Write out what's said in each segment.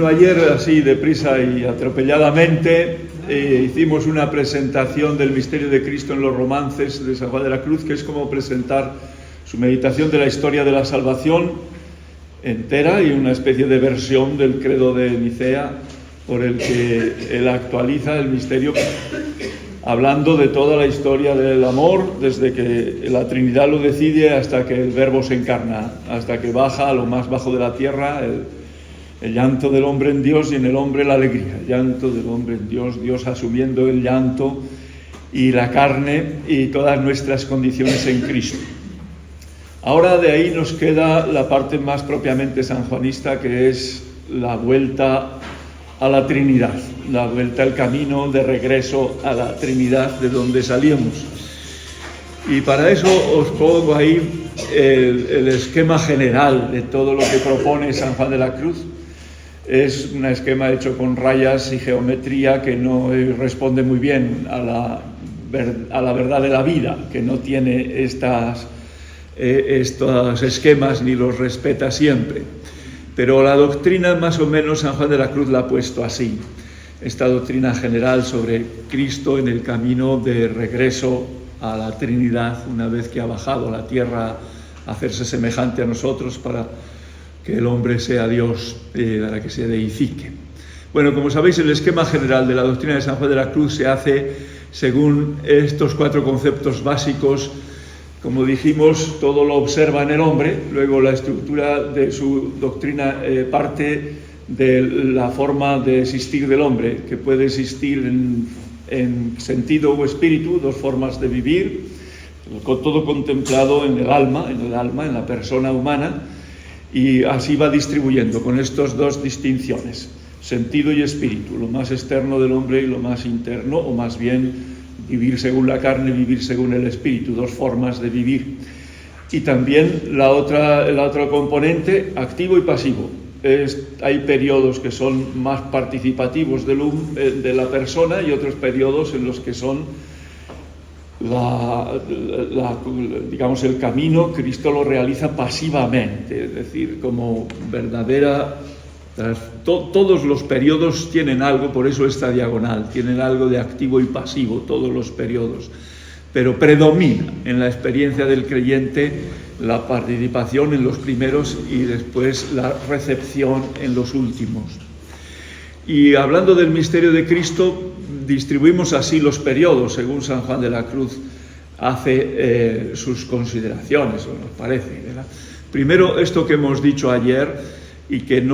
Ayer, así deprisa y atropelladamente, hicimos una presentación del misterio de Cristo en los romances de San Juan de la Cruz, que es como presentar su meditación de la historia de la salvación entera y una especie de versión del credo de Nicea por el que él actualiza el misterio, hablando de toda la historia del amor, desde que la Trinidad lo decide hasta que el Verbo se encarna, hasta que baja a lo más bajo de la tierra, el llanto del hombre en Dios y en el hombre la alegría. El llanto del hombre en Dios, Dios asumiendo el llanto y la carne y todas nuestras condiciones en Cristo. Ahora de ahí nos queda la parte más propiamente sanjuanista, que es la vuelta a la Trinidad, la vuelta al camino de regreso a la Trinidad de donde salimos. Y para eso os pongo ahí el esquema general de todo lo que propone San Juan de la Cruz. Es un esquema hecho con rayas y geometría que no responde muy bien a la verdad de la vida, que no tiene estos esquemas ni los respeta siempre. Pero la doctrina más o menos San Juan de la Cruz la ha puesto así. Esta doctrina general sobre Cristo en el camino de regreso a la Trinidad, una vez que ha bajado a la tierra a hacerse semejante a nosotros para que el hombre sea Dios, para que se deifique. Bueno, como sabéis, el esquema general de la doctrina de San Juan de la Cruz se hace según estos 4 conceptos básicos. Como dijimos, todo lo observa en el hombre. Luego la estructura de su doctrina parte de la forma de existir del hombre, que puede existir en sentido o espíritu, 2 formas de vivir, todo contemplado en el alma, en la persona humana. Y así va distribuyendo con estas 2 distinciones, sentido y espíritu, lo más externo del hombre y lo más interno, o más bien vivir según la carne, vivir según el espíritu, 2 formas de vivir. Y también la otra componente, activo y pasivo. Hay periodos que son más participativos de la persona y otros periodos en los que son digamos, el camino, Cristo lo realiza pasivamente, es decir, como verdadera. Todos los periodos tienen algo, por eso esta diagonal, tienen algo de activo y pasivo, todos los periodos, pero predomina en la experiencia del creyente la participación en los primeros y después la recepción en los últimos. Y hablando del misterio de Cristo, distribuimos así los periodos, según San Juan de la Cruz hace sus consideraciones, o nos parece, ¿verdad? Primero, esto que hemos dicho ayer y que él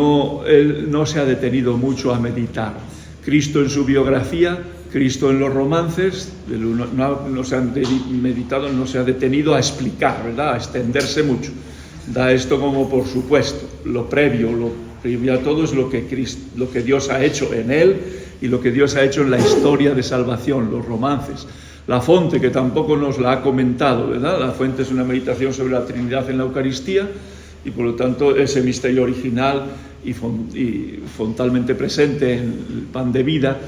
no se ha detenido mucho a meditar. Cristo en su biografía, Cristo en los romances, no se han meditado, no se ha detenido a explicar, ¿verdad?, a extenderse mucho. Da esto como por supuesto. Lo previo a todo es lo que Dios ha hecho en él y lo que Dios ha hecho en la historia de salvación, los romances. La fonte, que tampoco nos la ha comentado, ¿verdad? La fuente es una meditación sobre la Trinidad en la Eucaristía y por lo tanto ese misterio original y frontalmente presente en el pan de vida,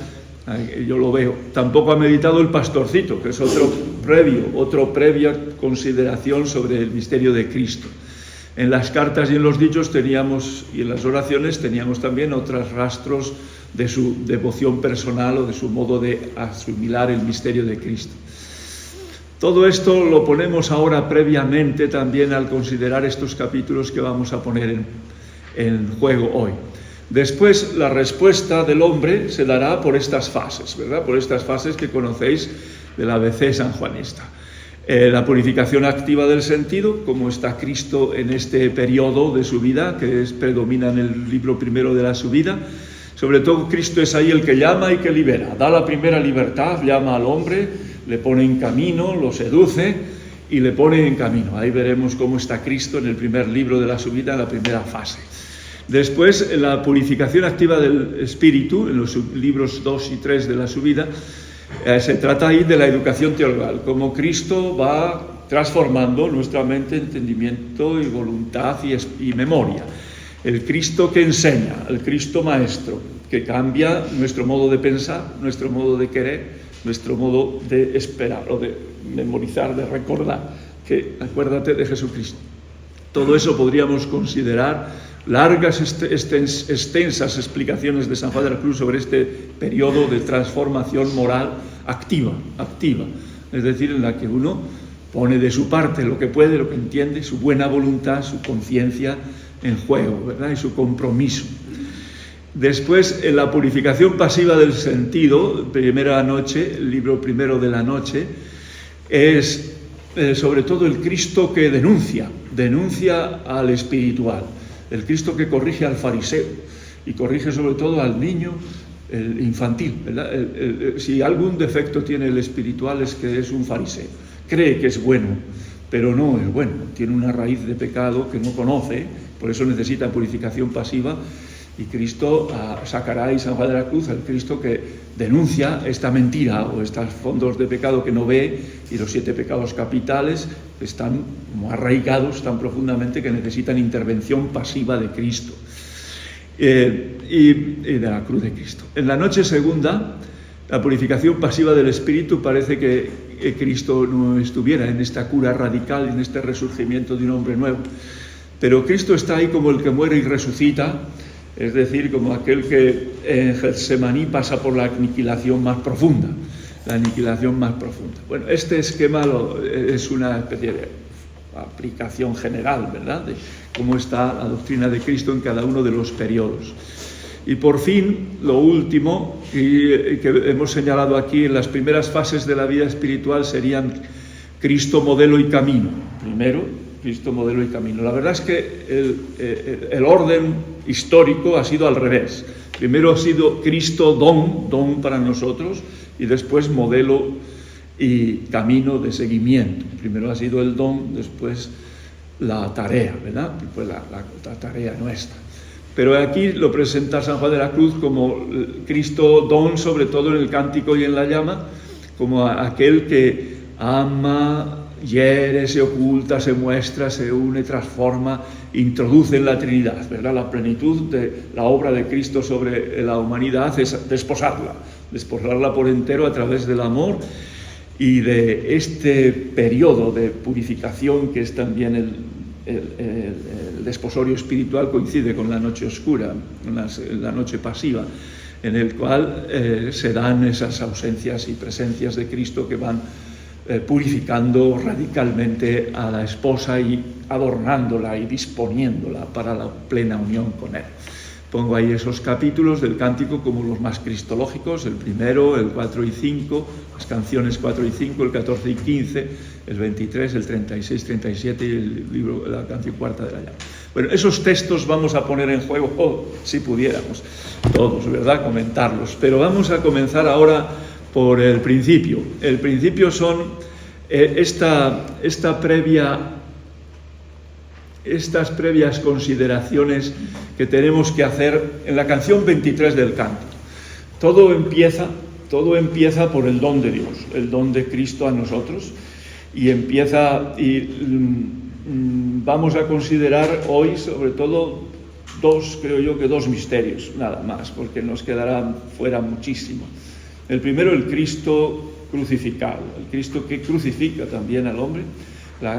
yo lo veo. Tampoco ha meditado el pastorcito, que es otra previa consideración sobre el misterio de Cristo. En las cartas y en los dichos y en las oraciones teníamos también otros rastros de su devoción personal o de su modo de asimilar el misterio de Cristo. Todo esto lo ponemos ahora previamente también al considerar estos capítulos que vamos a poner en juego hoy. Después, la respuesta del hombre se dará por estas fases, ¿verdad? Por estas fases que conocéis del ABC sanjuanista. La purificación activa del sentido, como está Cristo en este periodo de su vida, que predomina en el libro primero de su vida. Sobre todo, Cristo es ahí el que llama y que libera. Da la primera libertad, llama al hombre, le pone en camino, lo seduce y le pone en camino. Ahí veremos cómo está Cristo en el primer libro de su vida, en la primera fase. Después, la purificación activa del espíritu, en los libros 2 y 3 de su vida, se trata ahí de la educación teologal, cómo Cristo va transformando nuestra mente, entendimiento y voluntad y memoria. El Cristo que enseña, el Cristo maestro, que cambia nuestro modo de pensar, nuestro modo de querer, nuestro modo de esperar o de memorizar, de recordar, que acuérdate de Jesucristo. Todo eso podríamos considerar largas, extensas explicaciones de San Juan de la Cruz sobre este periodo de transformación moral activa, es decir, en la que uno pone de su parte lo que puede, lo que entiende, su buena voluntad, su conciencia en juego, ¿verdad? Y su compromiso. Después, en la purificación pasiva del sentido, primera noche, el libro primero de la noche, es sobre todo el Cristo que denuncia al espiritual, el Cristo que corrige al fariseo y corrige sobre todo al niño, el infantil, ¿verdad? Si algún defecto tiene el espiritual es que es un fariseo, cree que es bueno, pero no es bueno, tiene una raíz de pecado que no conoce, por eso necesita purificación pasiva. Y Cristo sacará, y San Juan de la Cruz, el Cristo que denuncia esta mentira o estos fondos de pecado que no ve, y los 7 pecados capitales que están como arraigados tan profundamente que necesitan intervención pasiva de Cristo y de la cruz de Cristo. En la noche segunda, la purificación pasiva del espíritu, parece que Cristo no estuviera en esta cura radical, en este resurgimiento de un hombre nuevo, pero Cristo está ahí como el que muere y resucita. Es decir, como aquel que en Getsemaní pasa por la aniquilación más profunda. Bueno, este esquema es una especie de aplicación general, ¿verdad?, de cómo está la doctrina de Cristo en cada uno de los periodos. Y por fin, lo último, que hemos señalado aquí, en las primeras fases de la vida espiritual serían Cristo, modelo y camino. Primero, Cristo, modelo y camino. La verdad es que el orden histórico ha sido al revés. Primero ha sido Cristo don para nosotros, y después modelo y camino de seguimiento. Primero ha sido el don, después la tarea, ¿verdad? Después la tarea nuestra. Pero aquí lo presenta San Juan de la Cruz como Cristo don, sobre todo en el Cántico y en la Llama, como aquel que ama, hiere, se oculta, se muestra, se une, transforma, introduce en la Trinidad, ¿verdad? La plenitud de la obra de Cristo sobre la humanidad es desposarla por entero a través del amor y de este periodo de purificación que es también el desposorio espiritual, coincide con la noche oscura, la noche pasiva, en el cual se dan esas ausencias y presencias de Cristo que van purificando radicalmente a la esposa y adornándola y disponiéndola para la plena unión con Él. Pongo ahí esos capítulos del Cántico como los más cristológicos, el primero, el 4 y 5, las canciones 4 y 5, el 14 y 15, el 23, el 36, 37 y el libro, la canción cuarta de la Llama. Bueno, esos textos vamos a poner en juego, si pudiéramos, todos, ¿verdad?, comentarlos. Pero vamos a comenzar ahora por el principio. El principio son estas previas consideraciones que tenemos que hacer en la canción 23 del canto. Todo empieza por el don de Dios, el don de Cristo a nosotros, y vamos a considerar hoy sobre todo dos misterios, nada más, porque nos quedará fuera muchísimo. El primero, el Cristo crucificado, el Cristo que crucifica también al hombre,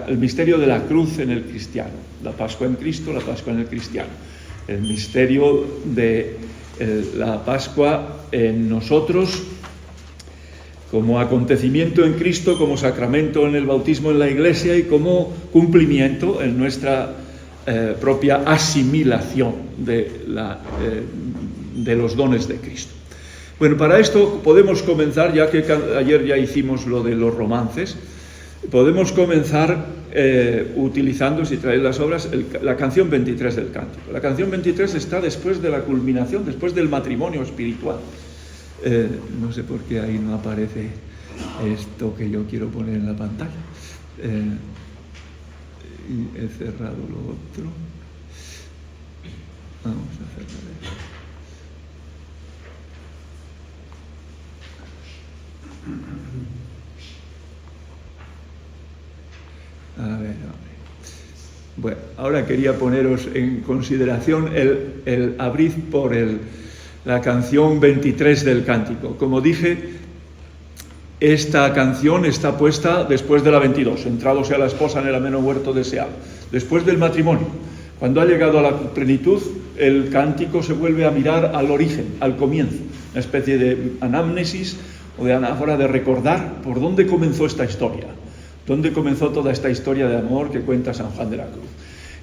el misterio de la cruz en el cristiano, la Pascua en Cristo, la Pascua en el cristiano, el misterio de la Pascua en nosotros como acontecimiento en Cristo, como sacramento en el bautismo en la Iglesia y como cumplimiento en nuestra propia asimilación de los dones de Cristo. Bueno, para esto podemos comenzar, ya que ayer ya hicimos lo de los romances, podemos comenzar utilizando, si traéis las obras, la canción 23 del Cántico. La canción 23 está después de la culminación, después del matrimonio espiritual. No sé por qué ahí no aparece esto que yo quiero poner en la pantalla. Y he cerrado lo otro. Vamos a cerrar esto. A ver. Bueno, ahora quería poneros en consideración el abrir por la canción 23 del Cántico. Como dije, esta canción está puesta después de la 22, entrado sea la esposa en el ameno huerto deseado, después del matrimonio, Cuando ha llegado a la plenitud, el cántico se vuelve a mirar al origen, al comienzo, una especie de anamnesis o de anáfora de recordar por dónde comenzó esta historia, dónde comenzó toda esta historia de amor que cuenta San Juan de la Cruz.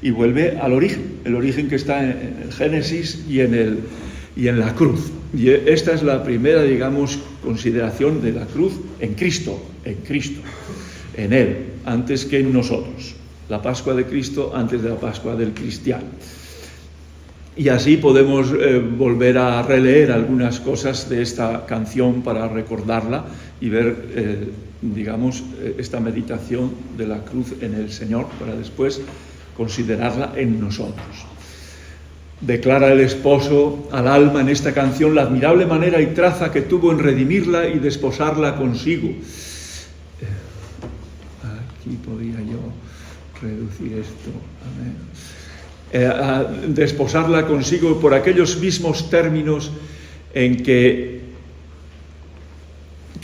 Y vuelve al origen, el origen que está en el Génesis y en la cruz. Y esta es la primera, digamos, consideración de la cruz en Cristo, en Él, antes que en nosotros. La Pascua de Cristo antes de la Pascua del cristiano. Y así podemos volver a releer algunas cosas de esta canción para recordarla y ver, digamos, esta meditación de la cruz en el Señor, para después considerarla en nosotros. Declara el esposo al alma en esta canción la admirable manera y traza que tuvo en redimirla y desposarla consigo. Aquí podría yo reducir esto. Amén. Desposarla consigo por aquellos mismos términos en que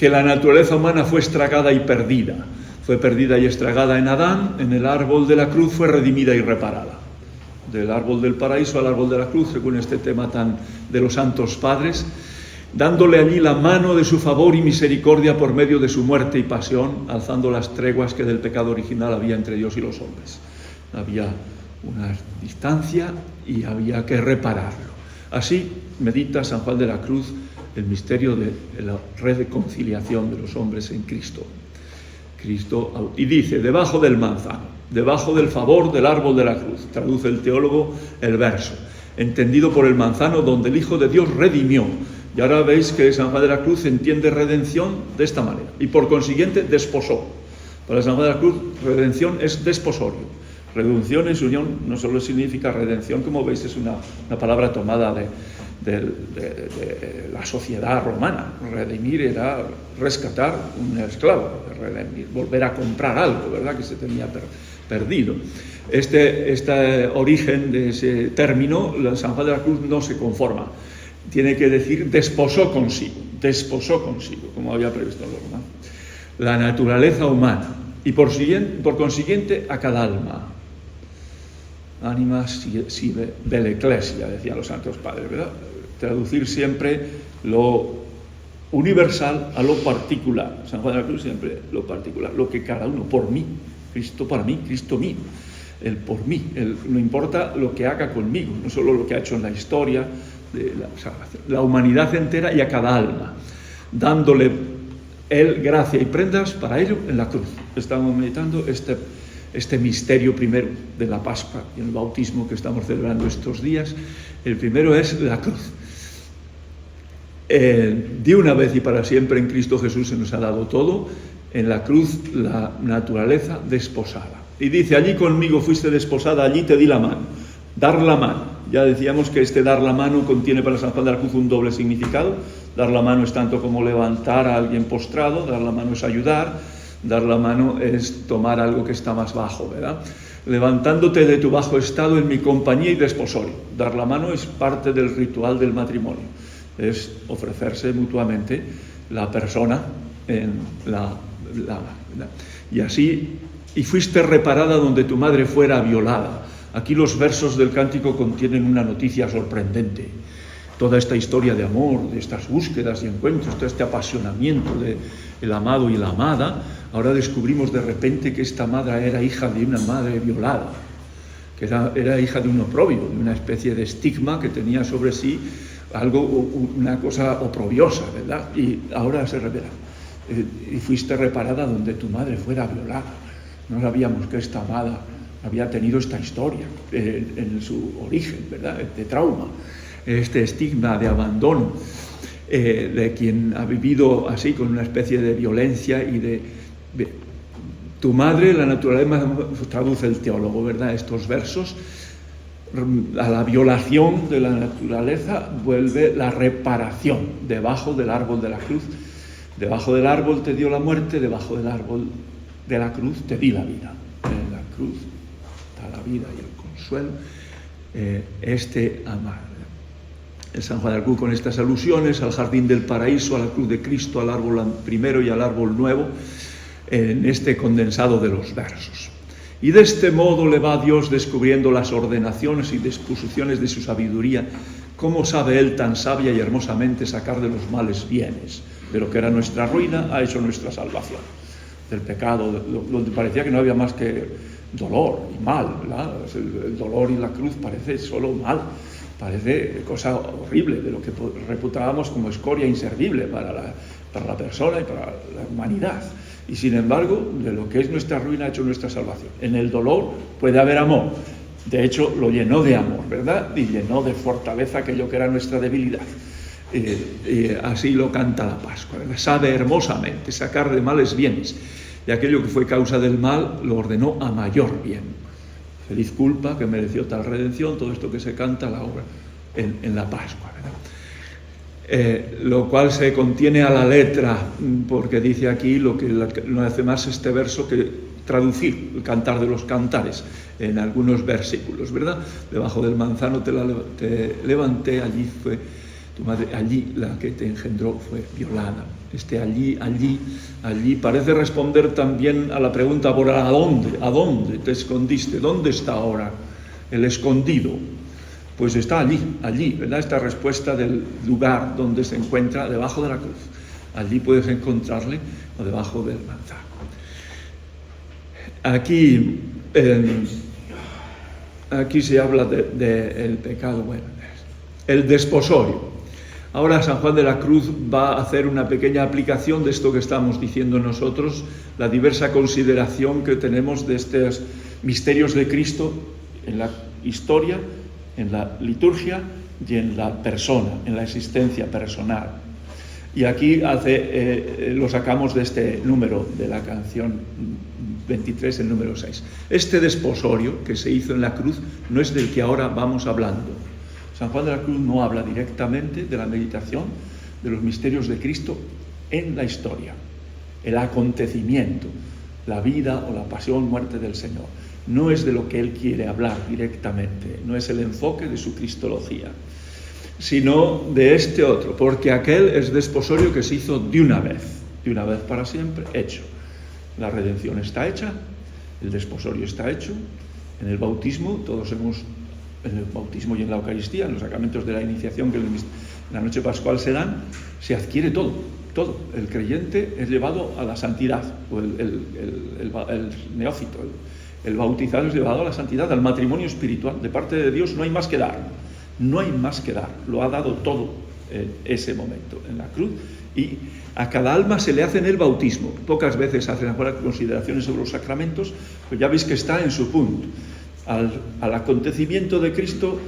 la naturaleza humana fue estragada y perdida. Fue perdida y estragada en Adán, en el árbol de la cruz fue redimida y reparada. Del árbol del paraíso al árbol de la cruz, según este tema tan de los santos padres, dándole allí la mano de su favor y misericordia por medio de su muerte y pasión, alzando las treguas que del pecado original había entre Dios y los hombres. Había una distancia y había que repararlo. Así medita San Juan de la Cruz el misterio de la reconciliación de los hombres en Cristo. Y dice, debajo del manzano, debajo del favor del árbol de la cruz, traduce el teólogo el verso, entendido por el manzano donde el Hijo de Dios redimió. Y ahora veis que San Juan de la Cruz entiende redención de esta manera, y por consiguiente desposó. Para San Juan de la Cruz, redención es desposorio. Redención en su unión no solo significa redención, como veis, es una palabra tomada de la sociedad romana. Redimir era rescatar un esclavo, redimir, volver a comprar algo, ¿verdad?, que se tenía perdido. Este origen de ese término, San Juan de la Cruz no se conforma. Tiene que decir desposó consigo, como había previsto los romanos, la naturaleza humana, y por consiguiente a cada alma. Anima sive vel ecclesia, decían los santos padres, ¿verdad? Traducir siempre lo universal a lo particular. San Juan de la Cruz siempre lo particular, lo que cada uno, por mí, Cristo para mí, Cristo mío, el por mí, no importa lo que haga conmigo, no solo lo que ha hecho en la historia de la salvación, la humanidad entera y a cada alma, dándole él gracia y prendas para ello en la cruz. Estamos meditando este misterio primero de la Pascua y el bautismo que estamos celebrando estos días. El primero es la cruz. De una vez y para siempre en Cristo Jesús se nos ha dado todo, en la cruz la naturaleza desposada. Y dice, allí conmigo fuiste desposada, allí te di la mano. Dar la mano. Ya decíamos que este dar la mano contiene para San Juan de la Cruz un doble significado. Dar la mano es tanto como levantar a alguien postrado, dar la mano es ayudar, dar la mano es tomar algo que está más bajo, ¿verdad? Levantándote de tu bajo estado en mi compañía y desposorio. Dar la mano es parte del ritual del matrimonio. Es ofrecerse mutuamente la persona en y así, y fuiste reparada donde tu madre fuera violada. Aquí los versos del cántico contienen una noticia sorprendente. Toda esta historia de amor, de estas búsquedas y encuentros, todo este apasionamiento del amado y la amada, ahora descubrimos de repente que esta madre era hija de una madre violada, que era hija de un oprobio, de una especie de estigma que tenía sobre sí una cosa oprobiosa, ¿verdad? Y ahora se revela. Y fuiste reparada donde tu madre fuera violada. No sabíamos que esta amada había tenido esta historia en su origen, ¿verdad?, de trauma, este estigma de abandono, de quien ha vivido así con una especie de violencia y de tu madre, la naturaleza, traduce el teólogo, ¿verdad?, estos versos. A la violación de la naturaleza vuelve la reparación debajo del árbol de la cruz. Debajo del árbol te dio la muerte, debajo del árbol de la cruz te di la vida. En la cruz está la vida y el consuelo, amar. El San Juan de la Cruz con estas alusiones al jardín del paraíso, a la cruz de Cristo, al árbol primero y al árbol nuevo, en este condensado de los versos. Y de este modo le va Dios descubriendo las ordenaciones y disposiciones de su sabiduría. ¿Cómo sabe Él tan sabia y hermosamente sacar de los males bienes? De lo que era nuestra ruina ha hecho nuestra salvación. Del pecado, donde parecía que no había más que dolor y mal, ¿verdad? El dolor y la cruz parece solo mal, parece cosa horrible, de lo que reputábamos como escoria inservible para la persona y para la humanidad. Y sin embargo, de lo que es nuestra ruina ha hecho nuestra salvación. En el dolor puede haber amor. De hecho, lo llenó de amor, ¿verdad? Y llenó de fortaleza aquello que era nuestra debilidad. Así lo canta la Pascua, ¿verdad? Sabe hermosamente sacar de males bienes, y aquello que fue causa del mal lo ordenó a mayor bien. Feliz culpa que mereció tal redención, todo esto que se canta la obra en la Pascua, ¿verdad? Lo cual se contiene a la letra, porque dice aquí lo que no hace más este verso que traducir el cantar de los cantares en algunos versículos, ¿verdad? Debajo del manzano te levanté, allí fue tu madre, allí la que te engendró fue violada. Allí parece responder también a la pregunta por ¿a dónde te escondiste? ¿Dónde está ahora el escondido? Pues está allí, ¿verdad? Esta respuesta del lugar donde se encuentra, debajo de la cruz. Allí puedes encontrarle, o debajo del manzano. Aquí se habla del pecado, bueno, el desposorio. Ahora San Juan de la Cruz va a hacer una pequeña aplicación de esto que estamos diciendo nosotros, la diversa consideración que tenemos de estos misterios de Cristo en la historia, en la liturgia y en la persona, en la existencia personal. Y aquí lo sacamos de este número de la canción 23, el número 6. Este desposorio que se hizo en la cruz no es del que ahora vamos hablando. San Juan de la Cruz no habla directamente de la meditación de los misterios de Cristo en la historia, el acontecimiento, la vida o la pasión, muerte del Señor. No es de lo que él quiere hablar directamente, no es el enfoque de su cristología, sino de este otro, porque aquel es desposorio que se hizo de una vez para siempre, hecho. La redención está hecha, el desposorio está hecho, en el bautismo todos hemos... En el bautismo y en la Eucaristía, en los sacramentos de la iniciación que en la noche pascual se dan, se adquiere todo. El creyente es llevado a la santidad, o el neófito, el bautizado es llevado a la santidad, al matrimonio espiritual. De parte de Dios no hay más que dar, lo ha dado todo en ese momento, en la cruz, y a cada alma se le hace en el bautismo. Pocas veces hacen ahora consideraciones sobre los sacramentos, pues ya veis que está en su punto. Al acontecimiento de Cristo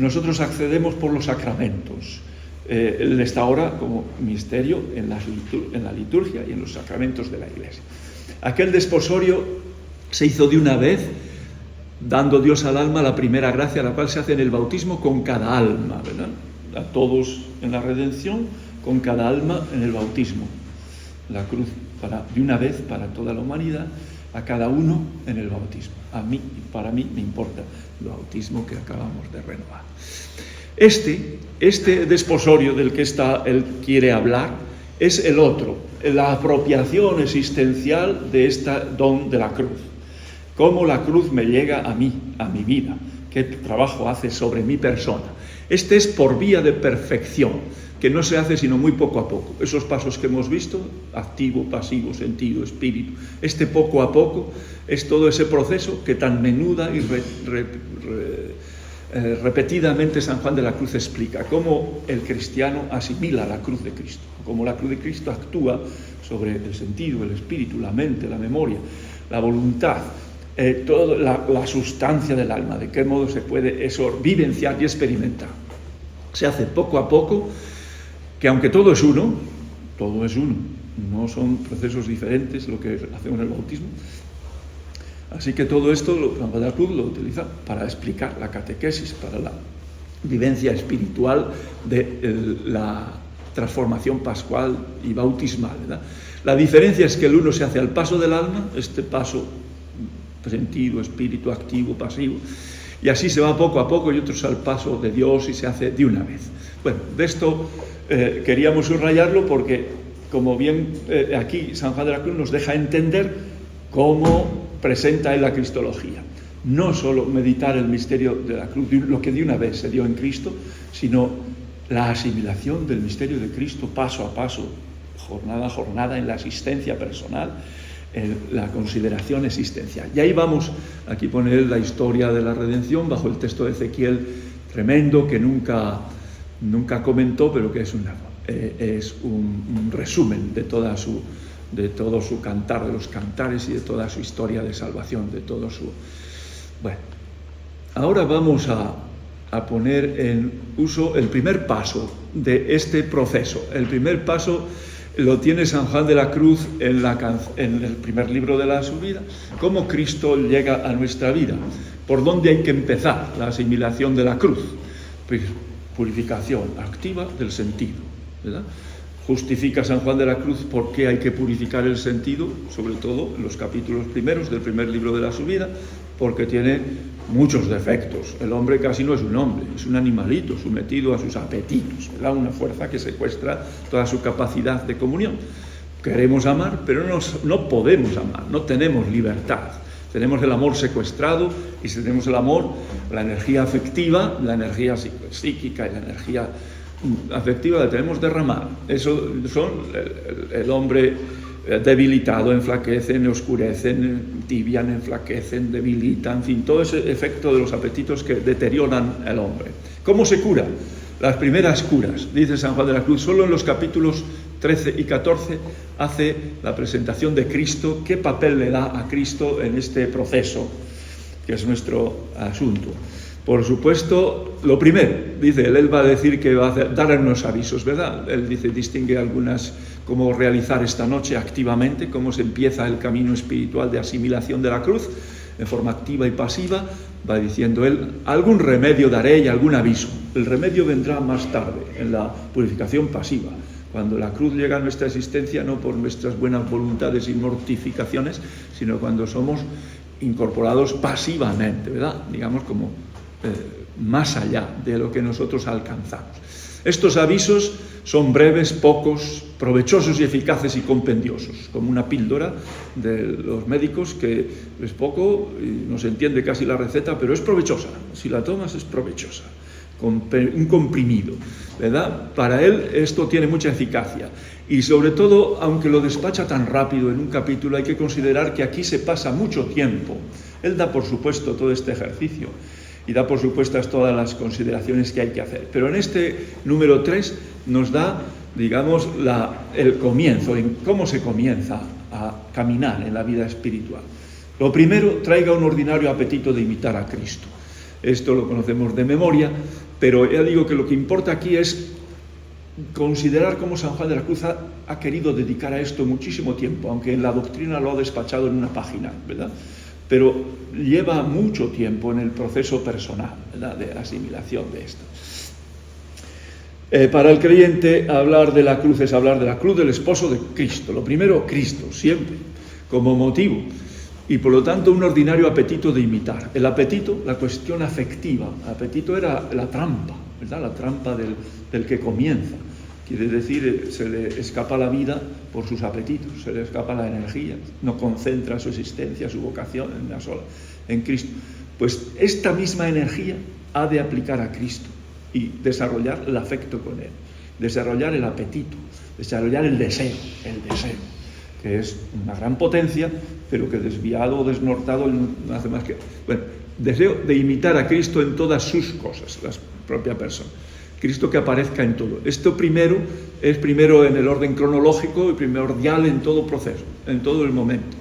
nosotros accedemos por los sacramentos. Él está ahora como misterio en la liturgia y en los sacramentos de la Iglesia. Aquel desposorio se hizo de una vez, dando Dios al alma la primera gracia, la cual se hace en el bautismo con cada alma, ¿verdad? A todos en la redención, con cada alma en el bautismo. La cruz de una vez para toda la humanidad, a cada uno en el bautismo. Para mí me importa el bautismo que acabamos de renovar. Este desposorio del que él quiere hablar es el otro, la apropiación existencial de este don de la cruz. Cómo la cruz me llega a mí, a mi vida, qué trabajo hace sobre mi persona. Este es por vía de perfección, que no se hace sino muy poco a poco. Esos pasos que hemos visto, activo, pasivo, sentido, espíritu, poco a poco, es todo ese proceso que tan menuda y repetidamente San Juan de la Cruz explica, cómo el cristiano asimila la cruz de Cristo, cómo la cruz de Cristo actúa sobre el sentido, el espíritu, la mente, la memoria, la voluntad, toda la sustancia del alma, de qué modo se puede eso vivenciar y experimentar. Se hace poco a poco, que aunque todo es uno, no son procesos diferentes lo que hacemos en el bautismo. Así que todo esto San Juan de la Cruz lo utiliza para explicar la catequesis, para la vivencia espiritual de la transformación pascual y bautismal, ¿verdad? La diferencia es que el uno se hace al paso del alma, este paso sentido, espíritu, activo, pasivo, y así se va poco a poco, y otros al paso de Dios y se hace de una vez. Bueno, de esto queríamos subrayarlo porque, como bien aquí San Juan de la Cruz nos deja entender cómo presenta en la cristología. No solo meditar el misterio de la cruz, lo que de una vez se dio en Cristo, sino la asimilación del misterio de Cristo paso a paso, jornada a jornada, en la asistencia personal, en la consideración existencial. Y ahí vamos, aquí pone la historia de la redención bajo el texto de Ezequiel tremendo que nunca comentó, pero que es un resumen de todo su cantar, de los cantares y de toda su historia de salvación, de todo su... Bueno, ahora vamos a poner en uso el primer paso de este proceso. El primer paso lo tiene San Juan de la Cruz en el primer libro de su vida, cómo Cristo llega a nuestra vida, por dónde hay que empezar la asimilación de la cruz. Pues, purificación activa del sentido, ¿verdad? Justifica San Juan de la Cruz por qué hay que purificar el sentido, sobre todo en los capítulos primeros del primer libro de la subida, porque tiene muchos defectos. El hombre casi no es un hombre, es un animalito sometido a sus apetitos, ¿verdad? Una fuerza que secuestra toda su capacidad de comunión. Queremos amar, pero no podemos amar, no tenemos libertad. Tenemos el amor secuestrado, y si tenemos el amor, la energía afectiva, la energía psíquica y la energía afectiva la tenemos derramada. Eso son el hombre debilitado, enflaquecen, oscurecen, tibian, enflaquecen, debilitan, en fin, todo ese efecto de los apetitos que deterioran al hombre. ¿Cómo se cura? Las primeras curas, dice San Juan de la Cruz, solo en los capítulos 13 y 14 hace la presentación de Cristo, qué papel le da a Cristo en este proceso, que es nuestro asunto. Por supuesto, lo primero, dice, él va a decir que va a dar unos avisos, ¿verdad? Él dice, distingue algunas, cómo realizar esta noche activamente, cómo se empieza el camino espiritual de asimilación de la cruz, en forma activa y pasiva, va diciendo él, algún remedio daré y algún aviso. El remedio vendrá más tarde, en la purificación pasiva, cuando la cruz llega a nuestra existencia, no por nuestras buenas voluntades y mortificaciones, sino cuando somos incorporados pasivamente, ¿verdad? Digamos como más allá de lo que nosotros alcanzamos. Estos avisos son breves, pocos, provechosos y eficaces y compendiosos, como una píldora de los médicos que es poco y no se entiende casi la receta, pero es provechosa. Si la tomas es provechosa. Un comprimido, ¿verdad? Para él esto tiene mucha eficacia y sobre todo, aunque lo despacha tan rápido en un capítulo, hay que considerar que aquí se pasa mucho tiempo. Él da por supuesto todo este ejercicio y da por supuestas todas las consideraciones que hay que hacer, pero en este número 3 nos da, digamos, el comienzo, en cómo se comienza a caminar en la vida espiritual. Lo primero, traiga un ordinario apetito de imitar a Cristo. Esto lo conocemos de memoria, pero ya digo que lo que importa aquí es considerar cómo San Juan de la Cruz ha querido dedicar a esto muchísimo tiempo, aunque en la doctrina lo ha despachado en una página, ¿verdad? Pero lleva mucho tiempo en el proceso personal, ¿verdad?, de asimilación de esto. Para el creyente, hablar de la cruz es hablar de la cruz del esposo de Cristo. Lo primero, Cristo, siempre, como motivo. Y por lo tanto un ordinario apetito de imitar. El apetito, la cuestión afectiva. El apetito era la trampa, ¿verdad? La trampa del que comienza. Quiere decir, se le escapa la vida por sus apetitos, se le escapa la energía, no concentra su existencia, su vocación en una sola, en Cristo. Pues esta misma energía ha de aplicar a Cristo y desarrollar el afecto con Él, desarrollar el apetito, desarrollar el deseo, que es una gran potencia, pero que desviado o desnortado no hace más que... Bueno, deseo de imitar a Cristo en todas sus cosas, la propia persona. Cristo que aparezca en todo. Esto es primero en el orden cronológico y primordial en todo proceso, en todo el momento.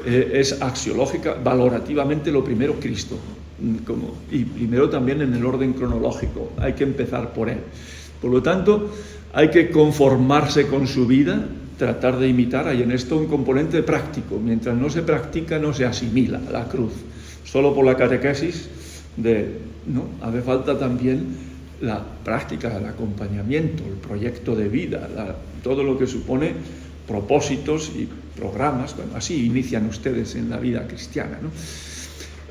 Es axiológica, valorativamente lo primero Cristo, y primero también en el orden cronológico. Hay que empezar por Él. Por lo tanto, hay que conformarse con su vida, tratar de imitar. Hay en esto un componente práctico. Mientras no se practica, no se asimila la cruz. Solo por la catequesis, no, hace falta también la práctica, el acompañamiento, el proyecto de vida, todo lo que supone propósitos y programas. Bueno, así inician ustedes en la vida cristiana, ¿no?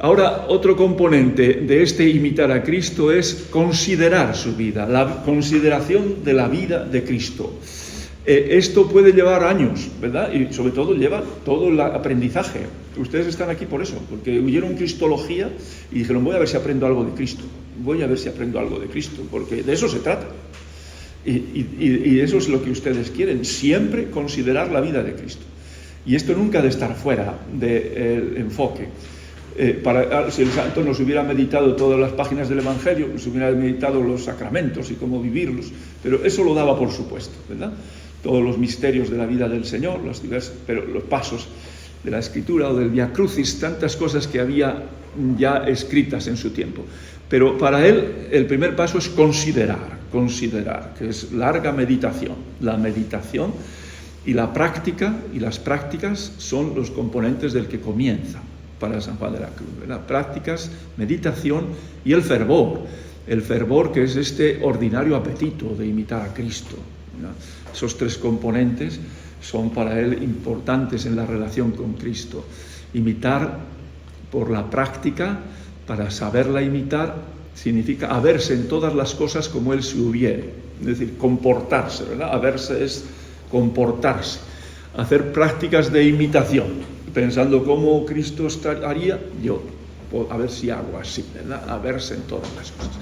Ahora, otro componente de este imitar a Cristo es considerar su vida, la consideración de la vida de Cristo. Esto puede llevar años, ¿verdad? Y sobre todo lleva todo el aprendizaje. Ustedes están aquí por eso, porque huyeron cristología y dijeron, voy a ver si aprendo algo de Cristo, porque de eso se trata. Y eso es lo que ustedes quieren, siempre considerar la vida de Cristo. Y esto nunca ha de estar fuera del enfoque. Si el santo nos hubiera meditado todas las páginas del Evangelio, nos hubiera meditado los sacramentos y cómo vivirlos, pero eso lo daba por supuesto, ¿verdad? Todos los misterios de la vida del Señor, pero los pasos de la Escritura o del Via Crucis, tantas cosas que había ya escritas en su tiempo. Pero para él el primer paso es considerar, que es larga meditación. La meditación y la práctica y las prácticas son los componentes del que comienza para San Juan de la Cruz, ¿verdad? Prácticas, meditación y el fervor que es este ordinario apetito de imitar a Cristo, ¿verdad? Esos tres componentes son para él importantes en la relación con Cristo. Imitar por la práctica, para saberla imitar, significa haberse en todas las cosas como él se hubiere, es decir, comportarse, ¿verdad? Haberse es comportarse, hacer prácticas de imitación, pensando cómo Cristo haría, yo, a ver si hago así, ¿verdad? Haberse en todas las cosas.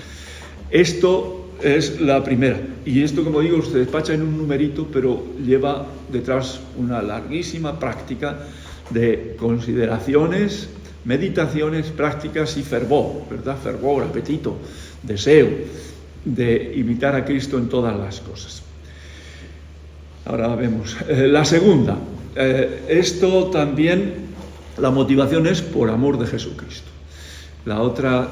Esto es la primera, y esto, como digo, se despacha en un numerito, pero lleva detrás una larguísima práctica de consideraciones, meditaciones, prácticas y fervor, ¿verdad? Fervor, apetito, deseo de imitar a Cristo en todas las cosas. Ahora vemos la segunda. Esto también, la motivación es por amor de Jesucristo. La otra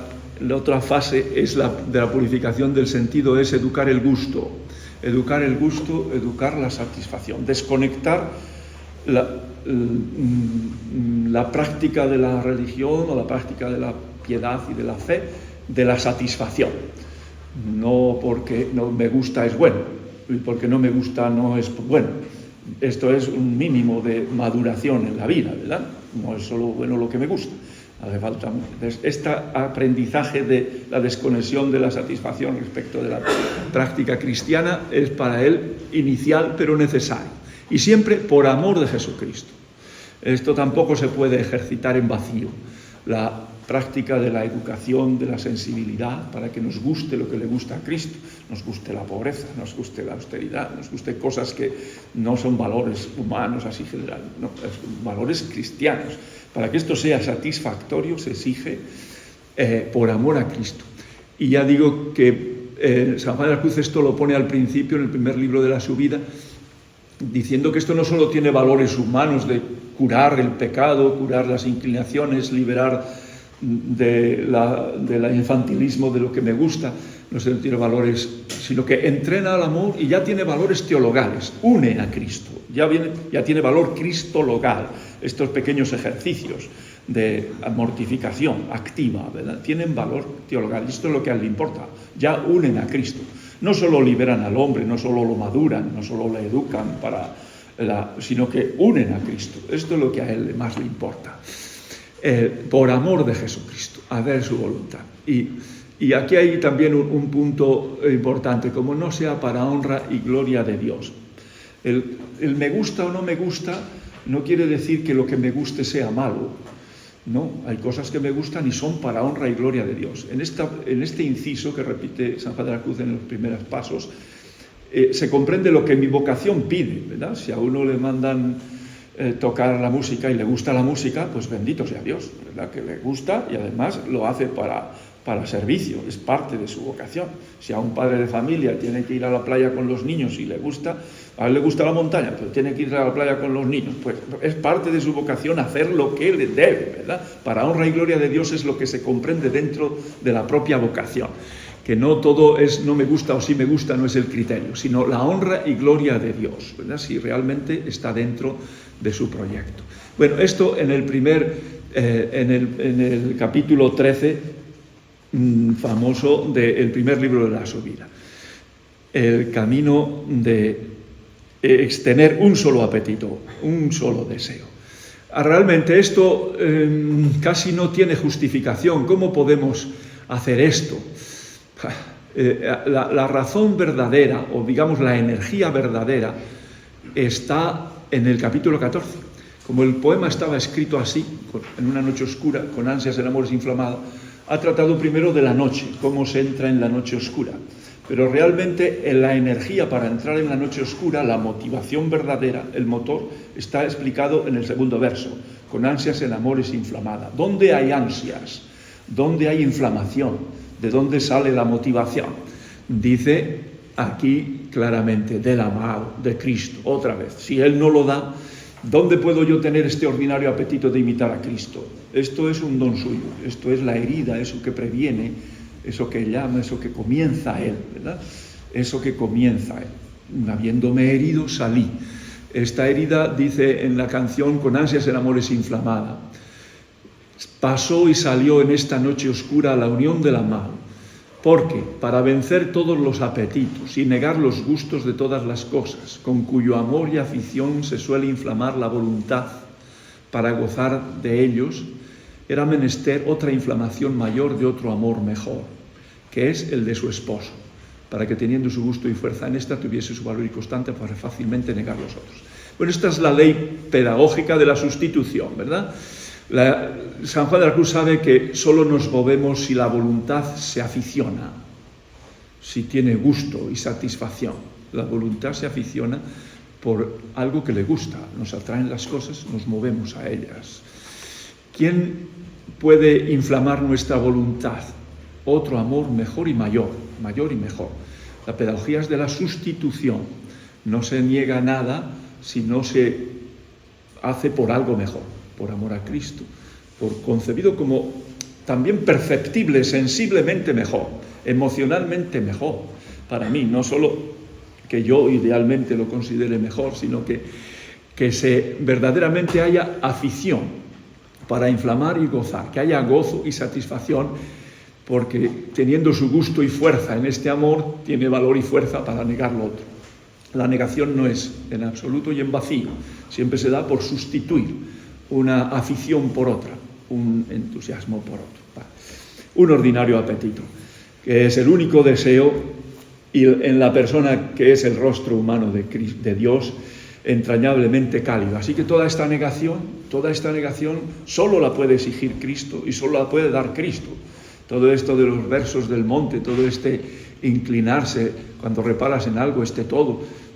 fase es de la purificación del sentido, es educar el gusto, educar la satisfacción, desconectar la práctica de la religión o la práctica de la piedad y de la fe de la satisfacción. No porque no me gusta es bueno, y porque no me gusta no es bueno. Esto es un mínimo de maduración en la vida, ¿verdad? No es solo bueno lo que me gusta. Hace falta este aprendizaje de la desconexión de la satisfacción respecto de la práctica cristiana es para él inicial pero necesario, y siempre por amor de Jesucristo. Esto tampoco se puede ejercitar en vacío. La práctica de la educación, de la sensibilidad, para que nos guste lo que le gusta a Cristo, nos guste la pobreza, nos guste la austeridad, nos guste cosas que no son valores humanos así general, no, son valores cristianos. Para que esto sea satisfactorio se exige por amor a Cristo. Y ya digo que San Juan de la Cruz esto lo pone al principio, en el primer libro de la subida, diciendo que esto no solo tiene valores humanos de curar el pecado, curar las inclinaciones, liberar del infantilismo de lo que me gusta, no solo tiene valores, sino que entrena al amor y ya tiene valores teologales, une a Cristo, ya tiene valor cristologal, estos pequeños ejercicios de mortificación activa, ¿verdad? Tienen valor teologal, y esto es lo que a él le importa, ya unen a Cristo, no solo liberan al hombre, no solo lo maduran, no solo le educan sino que unen a Cristo, esto es lo que a él más le importa. Por amor de Jesucristo, hacer su voluntad. Y aquí hay también un punto importante, como no sea para honra y gloria de Dios. El me gusta o no me gusta no quiere decir que lo que me guste sea malo. No, hay cosas que me gustan y son para honra y gloria de Dios. En este inciso que repite San Juan de la Cruz en los primeros pasos, se comprende lo que mi vocación pide, ¿verdad? Si a uno le mandan tocar la música y le gusta la música, pues bendito sea Dios, ¿verdad? Que le gusta y además lo hace para servicio, es parte de su vocación. Si a un padre de familia tiene que ir a la playa con los niños y le gusta, a él le gusta la montaña, pero tiene que ir a la playa con los niños, pues es parte de su vocación hacer lo que le debe, ¿verdad? Para honra y gloria de Dios es lo que se comprende dentro de la propia vocación. Que no todo es no me gusta o sí me gusta, no es el criterio, sino la honra y gloria de Dios, ¿verdad? Si realmente está dentro de su proyecto. Bueno, esto en el capítulo 13, famoso del primer libro de la subida. El camino de tener un solo apetito, un solo deseo. Realmente esto casi no tiene justificación. ¿Cómo podemos hacer esto? La razón verdadera, o digamos la energía verdadera, está en el capítulo 14. Como el poema estaba escrito así, en una noche oscura, con ansias el amor es inflamado, ha tratado primero de la noche, cómo se entra en la noche oscura. Pero realmente en la energía para entrar en la noche oscura, la motivación verdadera, el motor, está explicado en el segundo verso. Con ansias el amor es inflamada. ¿Dónde hay ansias? ¿Dónde hay inflamación? ¿De dónde sale la motivación? Dice aquí claramente, del amado, de Cristo, otra vez. Si Él no lo da, ¿dónde puedo yo tener este ordinario apetito de imitar a Cristo? Esto es un don suyo, esto es la herida, eso que previene, eso que llama, eso que comienza Él, ¿verdad? Eso que comienza Él. Habiéndome herido, salí. Esta herida, dice en la canción, con ansias el amor es inflamada. Pasó y salió en esta noche oscura a la unión del amado. Porque, para vencer todos los apetitos y negar los gustos de todas las cosas, con cuyo amor y afición se suele inflamar la voluntad, para gozar de ellos, era menester otra inflamación mayor de otro amor mejor, que es el de su esposo, para que teniendo su gusto y fuerza en esta tuviese su valor y constante para fácilmente negar los otros. Bueno, esta es la ley pedagógica de la sustitución, ¿verdad? San Juan de la Cruz sabe que solo nos movemos si la voluntad se aficiona, si tiene gusto y satisfacción. La voluntad se aficiona por algo que le gusta, nos atraen las cosas, nos movemos a ellas. ¿Quién puede inflamar nuestra voluntad? Otro amor mejor y mayor y mejor. La pedagogía es de la sustitución. No se niega nada si no se hace por algo mejor, por amor a Cristo, por concebido como también perceptible, sensiblemente mejor, emocionalmente mejor. Para mí, no solo que yo idealmente lo considere mejor, sino que se verdaderamente haya afición para inflamar y gozar, que haya gozo y satisfacción, porque teniendo su gusto y fuerza en este amor, tiene valor y fuerza para negar lo otro. La negación no es en absoluto y en vacío, siempre se da por sustituir una afición por otra, un entusiasmo por otro. Un ordinario apetito, que es el único deseo y en la persona que es el rostro humano de Dios, entrañablemente cálido. Así que toda esta negación solo la puede exigir Cristo y solo la puede dar Cristo. Todo esto de los versos del monte, todo este inclinarse cuando reparas en algo,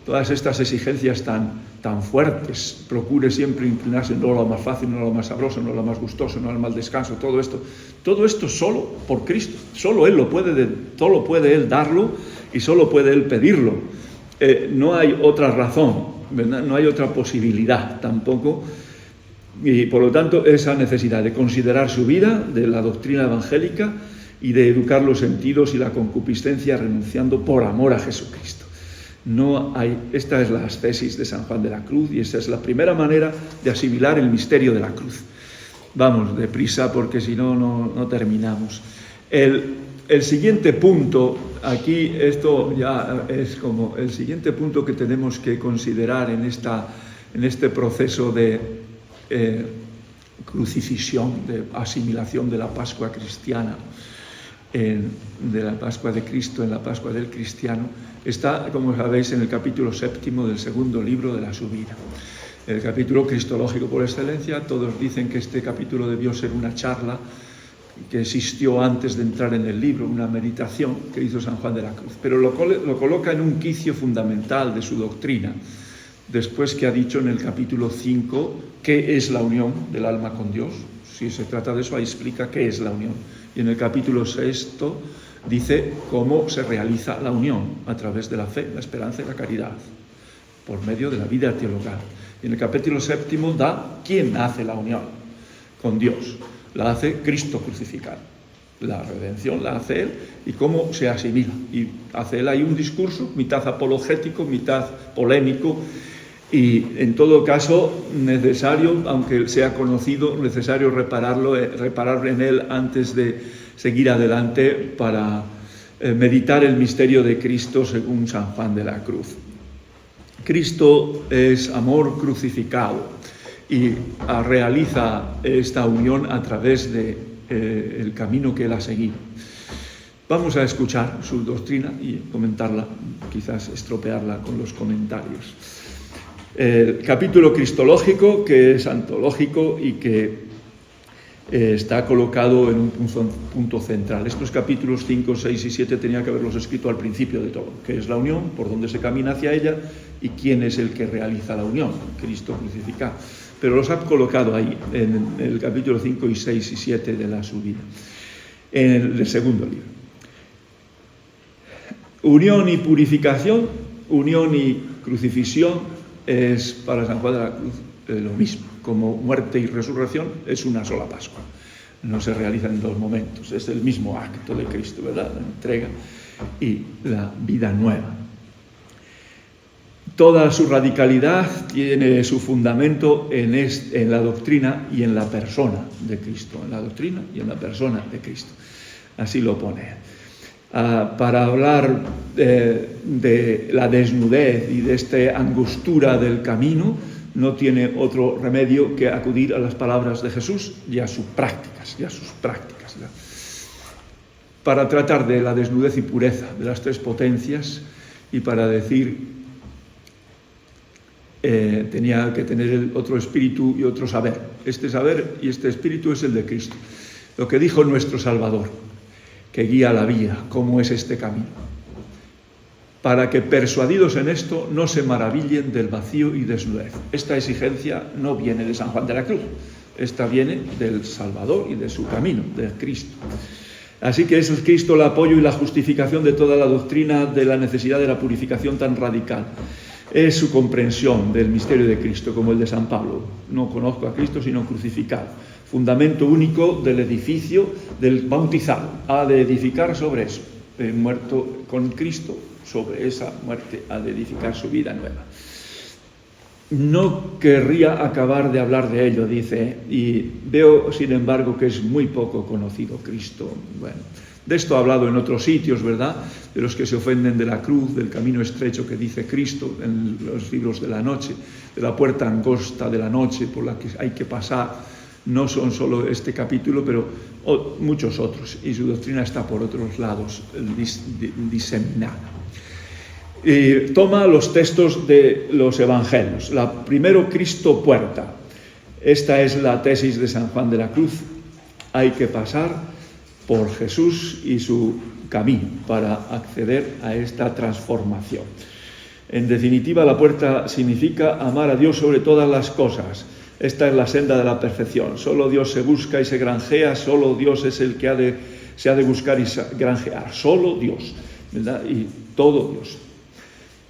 todas estas exigencias tan fuertes, procure siempre inclinarse no a lo más fácil, no a lo más sabroso, no a lo más gustoso, no al mal descanso, todo esto solo por Cristo, solo Él solo puede Él darlo y solo puede Él pedirlo. No hay otra razón, ¿verdad? No hay otra posibilidad tampoco. Y por lo tanto, esa necesidad de considerar su vida, de la doctrina evangélica y de educar los sentidos y la concupiscencia renunciando por amor a Jesucristo. Esta es la ascesis de San Juan de la Cruz y esta es la primera manera de asimilar el misterio de la cruz. Vamos, deprisa porque si no, no terminamos. El siguiente punto, aquí esto ya es como el siguiente punto que tenemos que considerar en este proceso de crucifixión, de asimilación de la Pascua cristiana, de la Pascua de Cristo en la Pascua del cristiano, está, como sabéis, en el capítulo 7 del segundo libro de la subida. El capítulo cristológico por excelencia. Todos dicen que este capítulo debió ser una charla que existió antes de entrar en el libro, una meditación que hizo San Juan de la Cruz, pero lo coloca en un quicio fundamental de su doctrina, después que ha dicho en el capítulo 5 qué es la unión del alma con Dios. Si se trata de eso, ahí explica qué es la unión. Y en el capítulo 6 dice cómo se realiza la unión a través de la fe, la esperanza y la caridad, por medio de la vida teologal. Y en el capítulo 7 da quién hace la unión con Dios. La hace Cristo crucificado. La redención la hace Él y cómo se asimila. Y hace Él ahí un discurso, mitad apologético, mitad polémico, y en todo caso necesario, aunque sea conocido, necesario reparar en él antes de seguir adelante para meditar el misterio de Cristo según San Juan de la Cruz. Cristo es amor crucificado y realiza esta unión a través del camino que Él ha seguido. Vamos a escuchar su doctrina y comentarla, quizás estropearla con los comentarios. El capítulo cristológico, que es antológico y que está colocado en un punto central. Estos capítulos 5, 6 y 7 tenía que haberlos escrito al principio de todo, que es la unión, por dónde se camina hacia ella y quién es el que realiza la unión, Cristo crucificado. Pero los ha colocado ahí, en el capítulo 5 y 6 y 7 de la subida, en el segundo libro. Unión y purificación, unión y crucifixión es para San Juan de la Cruz lo mismo. Como muerte y resurrección es una sola Pascua. No se realiza en dos momentos. Es el mismo acto de Cristo, ¿verdad? La entrega y la vida nueva. Toda su radicalidad tiene su fundamento en la doctrina y en la persona de Cristo. En la doctrina y en la persona de Cristo. Así lo pone. Para hablar de la desnudez y de esta angostura del camino, no tiene otro remedio que acudir a las palabras de Jesús y a sus prácticas, ¿no? Para tratar de la desnudez y pureza de las tres potencias y para decir tenía que tener otro espíritu y otro saber. Este saber y este espíritu es el de Cristo. Lo que dijo nuestro Salvador, que guía la vida, cómo es este camino. Para que persuadidos en esto no se maravillen del vacío y desnudez. Esta exigencia no viene de San Juan de la Cruz, esta viene del Salvador y de su camino, de Cristo. Así que es Cristo el apoyo y la justificación de toda la doctrina de la necesidad de la purificación tan radical. Es su comprensión del misterio de Cristo, como el de San Pablo. No conozco a Cristo sino crucificado. Fundamento único del edificio del bautizado. Ha de edificar sobre eso. Muerto con Cristo, sobre esa muerte ha de edificar su vida nueva. No querría acabar de hablar de ello, dice, y veo, sin embargo, que es muy poco conocido Cristo. Bueno, de esto ha hablado en otros sitios, ¿verdad? De los que se ofenden de la cruz, del camino estrecho que dice Cristo en los libros de la noche, de la puerta angosta de la noche por la que hay que pasar. No son solo este capítulo, pero muchos otros, y su doctrina está por otros lados diseminada. Toma los textos de los evangelios. Primero, Cristo puerta. Esta es la tesis de San Juan de la Cruz. Hay que pasar por Jesús y su camino para acceder a esta transformación. En definitiva, la puerta significa amar a Dios sobre todas las cosas. Esta es la senda de la perfección. Solo Dios se busca y se granjea, solo Dios es el que se ha de buscar y granjear. Solo Dios, ¿verdad? Y todo Dios.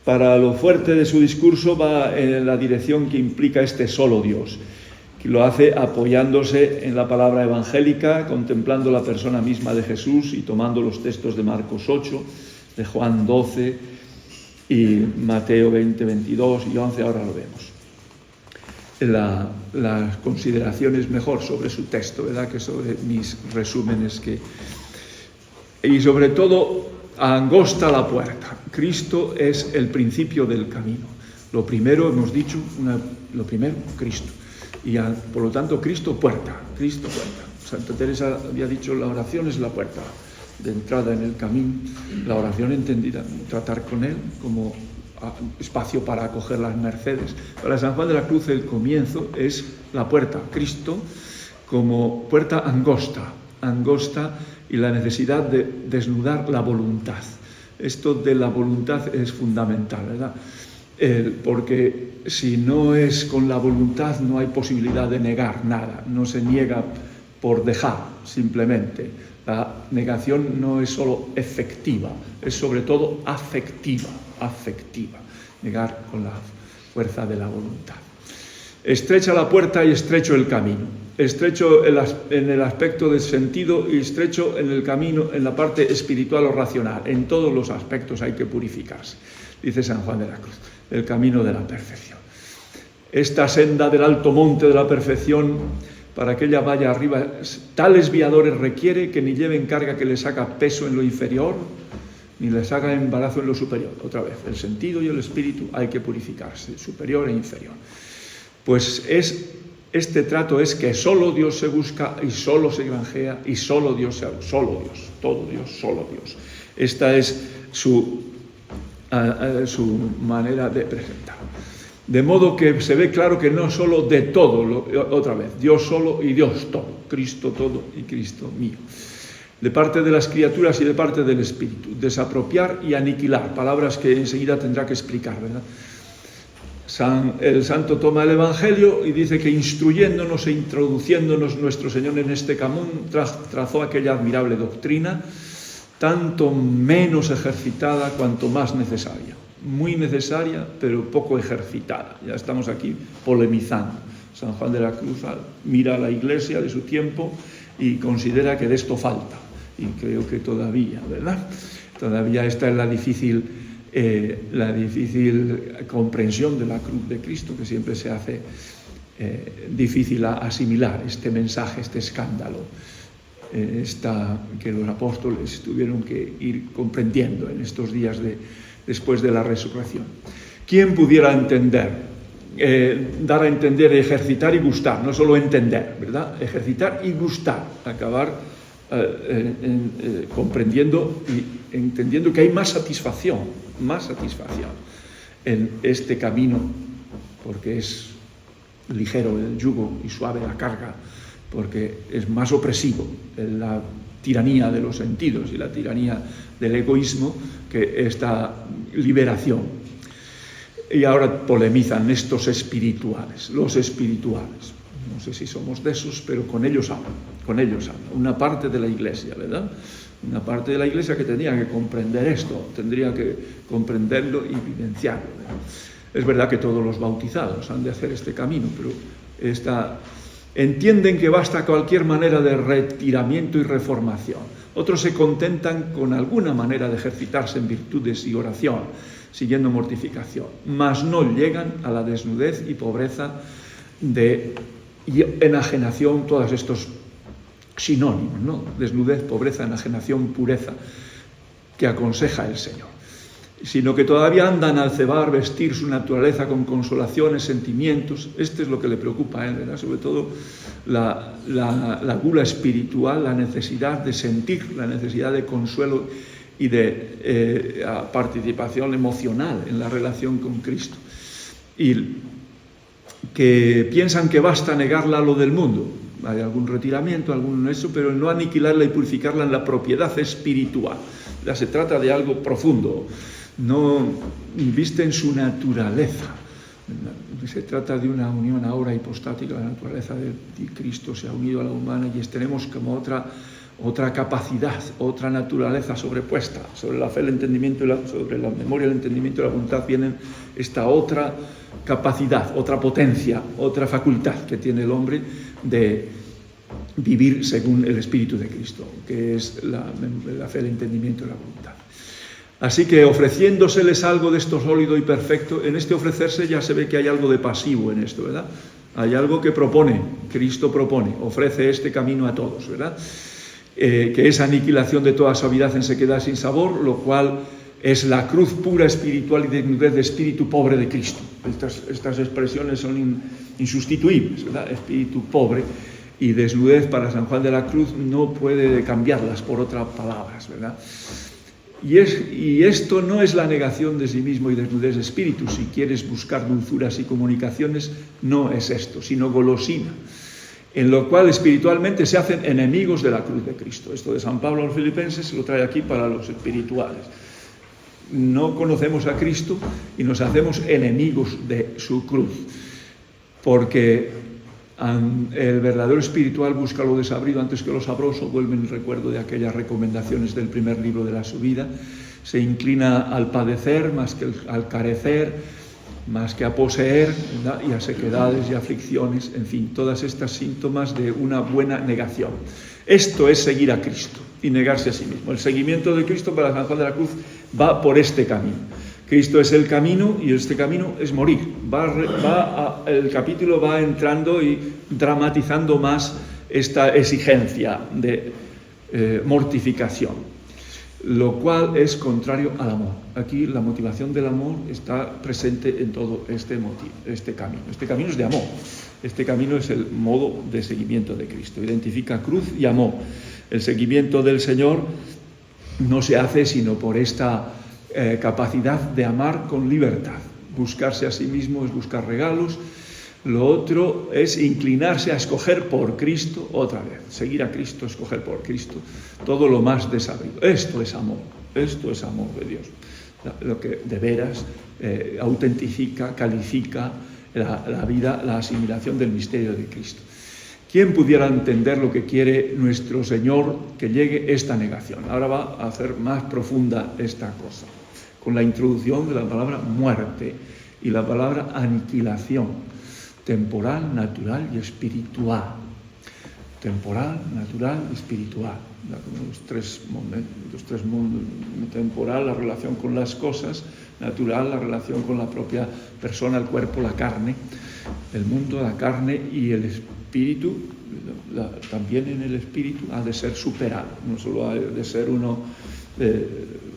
Para lo fuerte de su discurso va en la dirección que implica este solo Dios, que lo hace apoyándose en la palabra evangélica, contemplando la persona misma de Jesús y tomando los textos de Marcos 8, de Juan 12 y Mateo 20, 22 y 11, ahora lo vemos. La consideración es mejor sobre su texto, ¿verdad?, que sobre mis resúmenes. Y sobre todo, angosta la puerta. Cristo es el principio del camino. Lo primero, hemos dicho, Cristo. Y por lo tanto, Cristo puerta. Santa Teresa había dicho, la oración es la puerta de entrada en el camino. La oración entendida, tratar con Él como espacio para acoger las mercedes. Para San Juan de la Cruz el comienzo es la puerta, Cristo como puerta angosta y la necesidad de desnudar la voluntad. Esto de la voluntad es fundamental, ¿verdad? Porque si no es con la voluntad no hay posibilidad de negar nada, no se niega por dejar simplemente. La negación no es solo efectiva, es sobre todo afectiva, negar con la fuerza de la voluntad. Estrecha la puerta y estrecho el camino, estrecho en el aspecto del sentido y estrecho en el camino, en la parte espiritual o racional. En todos los aspectos hay que purificarse, dice San Juan de la Cruz, el camino de la perfección. Esta senda del alto monte de la perfección, para que ella vaya arriba, tales viadores requiere que ni lleven carga que les haga peso en lo inferior, ni les haga embarazo en lo superior. Otra vez, el sentido y el espíritu hay que purificarse, superior e inferior. Pues este trato es que solo Dios se busca y solo se granjea y solo Dios, todo Dios, solo Dios. Esta es su manera de presentar. De modo que se ve claro que no solo de todo, otra vez, Dios solo y Dios todo, Cristo todo y Cristo mío. De parte de las criaturas y de parte del Espíritu. Desapropiar y aniquilar, palabras que enseguida tendrá que explicar, ¿verdad? El santo toma el Evangelio y dice que instruyéndonos e introduciéndonos nuestro Señor en este camino, trazó aquella admirable doctrina, tanto menos ejercitada cuanto más necesaria. Muy necesaria, pero poco ejercitada. Ya estamos aquí polemizando. San Juan de la Cruz mira a la Iglesia de su tiempo y considera que de esto falta. Y creo que todavía, ¿verdad? Todavía está en la difícil comprensión de la cruz de Cristo, que siempre se hace difícil asimilar este mensaje, este escándalo, que los apóstoles tuvieron que ir comprendiendo en estos días después de la resurrección. ¿Quién pudiera entender, dar a entender, ejercitar y gustar? No solo entender, ¿verdad? Ejercitar y gustar, acabar comprendiendo y entendiendo que hay más satisfacción en este camino, porque es ligero el yugo y suave la carga, porque es más opresivo la tiranía de los sentidos y la tiranía del egoísmo que esta liberación. Y ahora polemizan estos espirituales, los espirituales. No sé si somos de esos, pero con ellos hablan. Una parte de la Iglesia, ¿verdad? Una parte de la Iglesia que tendría que comprender esto, tendría que comprenderlo y vivenciarlo, ¿verdad? Es verdad que todos los bautizados han de hacer este camino, pero entienden que basta cualquier manera de retiramiento y reformación. Otros se contentan con alguna manera de ejercitarse en virtudes y oración, siguiendo mortificación, mas no llegan a la desnudez y pobreza y enajenación, todos estos sinónimos, ¿no? Desnudez, pobreza, enajenación, pureza, que aconseja el Señor. Sino que todavía andan al cebar, vestir su naturaleza con consolaciones, sentimientos. Este es lo que le preocupa a él, ¿verdad? Sobre todo la gula espiritual, la necesidad de sentir, la necesidad de consuelo y de participación emocional en la relación con Cristo. Y que piensan que basta negarla a lo del mundo. Hay algún retiramiento, algún eso, pero no aniquilarla y purificarla en la propiedad espiritual. Ya se trata de algo profundo. No viste en su naturaleza. Se trata de una unión ahora hipostática. La naturaleza de Cristo se ha unido a la humana y tenemos como otra capacidad, otra naturaleza sobrepuesta. Sobre la fe, el entendimiento, sobre la memoria, el entendimiento y la voluntad vienen esta otra capacidad, otra potencia, otra facultad que tiene el hombre de vivir según el Espíritu de Cristo, que es la fe, el entendimiento y la voluntad. Así que ofreciéndoseles algo de esto sólido y perfecto, en este ofrecerse ya se ve que hay algo de pasivo en esto, ¿verdad? Hay algo que propone, Cristo propone, ofrece este camino a todos, ¿verdad? Que es aniquilación de toda suavidad en sequedad sin sabor, lo cual es la cruz pura espiritual y desnudez de espíritu pobre de Cristo. Estas expresiones son insustituibles, ¿verdad? Espíritu pobre y desnudez para San Juan de la Cruz no puede cambiarlas por otras palabras, ¿verdad? Y esto no es la negación de sí mismo y desnudez de espíritu. Si quieres buscar dulzuras y comunicaciones, no es esto, sino golosina, en lo cual espiritualmente se hacen enemigos de la cruz de Cristo. Esto de San Pablo a los Filipenses se lo trae aquí para los espirituales. No conocemos a Cristo y nos hacemos enemigos de su cruz, porque el verdadero espiritual busca lo desabrido antes que lo sabroso. Vuelve en el recuerdo de aquellas recomendaciones del primer libro de la subida. Se inclina al padecer más que al carecer, más que a poseer, ¿verdad? Y a sequedades y aflicciones, en fin, todas estas síntomas de una buena negación. Esto es seguir a Cristo y negarse a sí mismo. El seguimiento de Cristo para San Juan de la Cruz va por este camino. Cristo es el camino y este camino es morir. El capítulo va entrando y dramatizando más esta exigencia de mortificación, lo cual es contrario al amor. Aquí la motivación del amor está presente en todo este camino. Este camino es de amor. Este camino es el modo de seguimiento de Cristo. Identifica cruz y amor. El seguimiento del Señor no se hace sino por esta capacidad de amar con libertad, buscarse a sí mismo es buscar regalos. Lo otro es inclinarse a escoger por Cristo otra vez, seguir a Cristo, escoger por Cristo, todo lo más desabrido. Esto es amor de Dios, lo que de veras autentifica, califica la vida, la asimilación del misterio de Cristo. ¿Quién pudiera entender lo que quiere nuestro Señor que llegue esta negación? Ahora va a hacer más profunda esta cosa, con la introducción de la palabra muerte y la palabra aniquilación. Temporal, natural y espiritual. Temporal, natural y espiritual. Los tres mundos. Temporal, la relación con las cosas. Natural, la relación con la propia persona, el cuerpo, la carne. El mundo, la carne y el espíritu. También en el espíritu ha de ser superado. No solo ha de ser uno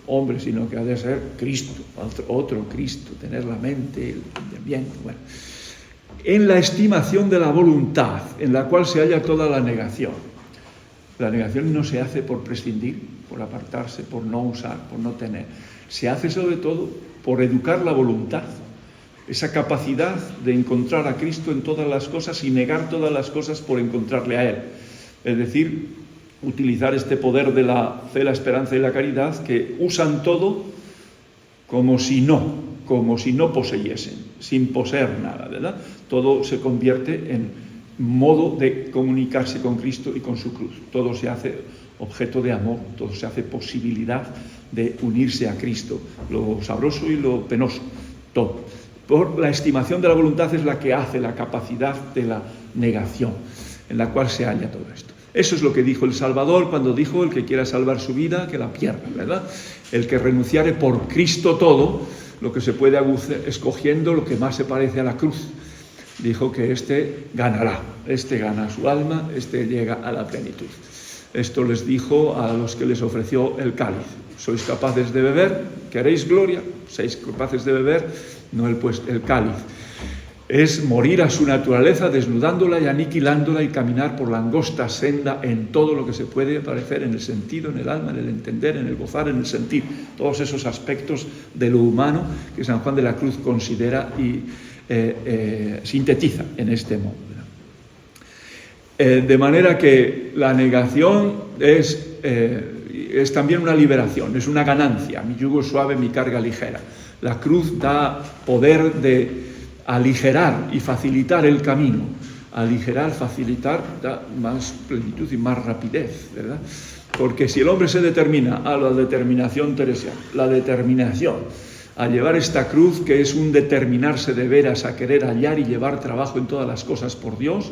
hombre, sino que ha de ser Cristo, otro Cristo. Tener la mente, el bien. Bueno. En la estimación de la voluntad, en la cual se halla toda la negación. La negación no se hace por prescindir, por apartarse, por no usar, por no tener. Se hace sobre todo por educar la voluntad, esa capacidad de encontrar a Cristo en todas las cosas y negar todas las cosas por encontrarle a Él. Es decir, utilizar este poder de la fe, la esperanza y la caridad que usan todo como si no poseyesen, sin poseer nada, ¿verdad? Todo se convierte en modo de comunicarse con Cristo y con su cruz. Todo se hace objeto de amor, todo se hace posibilidad de unirse a Cristo, lo sabroso y lo penoso, todo. Por la estimación de la voluntad es la que hace la capacidad de la negación, en la cual se halla todo esto. Eso es lo que dijo el Salvador cuando dijo: el que quiera salvar su vida, que la pierda, ¿verdad? El que renunciare por Cristo todo, lo que se puede escogiendo lo que más se parece a la cruz. Dijo que este ganará, este gana su alma, este llega a la plenitud. Esto les dijo a los que les ofreció el cáliz: ¿sois capaces de beber? ¿Queréis gloria? ¿Sois capaces de beber? No el cáliz. Es morir a su naturaleza, desnudándola y aniquilándola, y caminar por la angosta senda en todo lo que se puede parecer, en el sentido, en el alma, en el entender, en el gozar, en el sentir. Todos esos aspectos de lo humano que San Juan de la Cruz considera y sintetiza en este modo. De manera que la negación es también una liberación, es una ganancia. Mi yugo es suave, mi carga ligera. La cruz da poder de aligerar y facilitar el camino. Aligerar, facilitar, da más plenitud y más rapidez, ¿verdad? Porque si el hombre se determina a la determinación teresiana, la determinación a llevar esta cruz, que es un determinarse de veras a querer hallar y llevar trabajo en todas las cosas por Dios,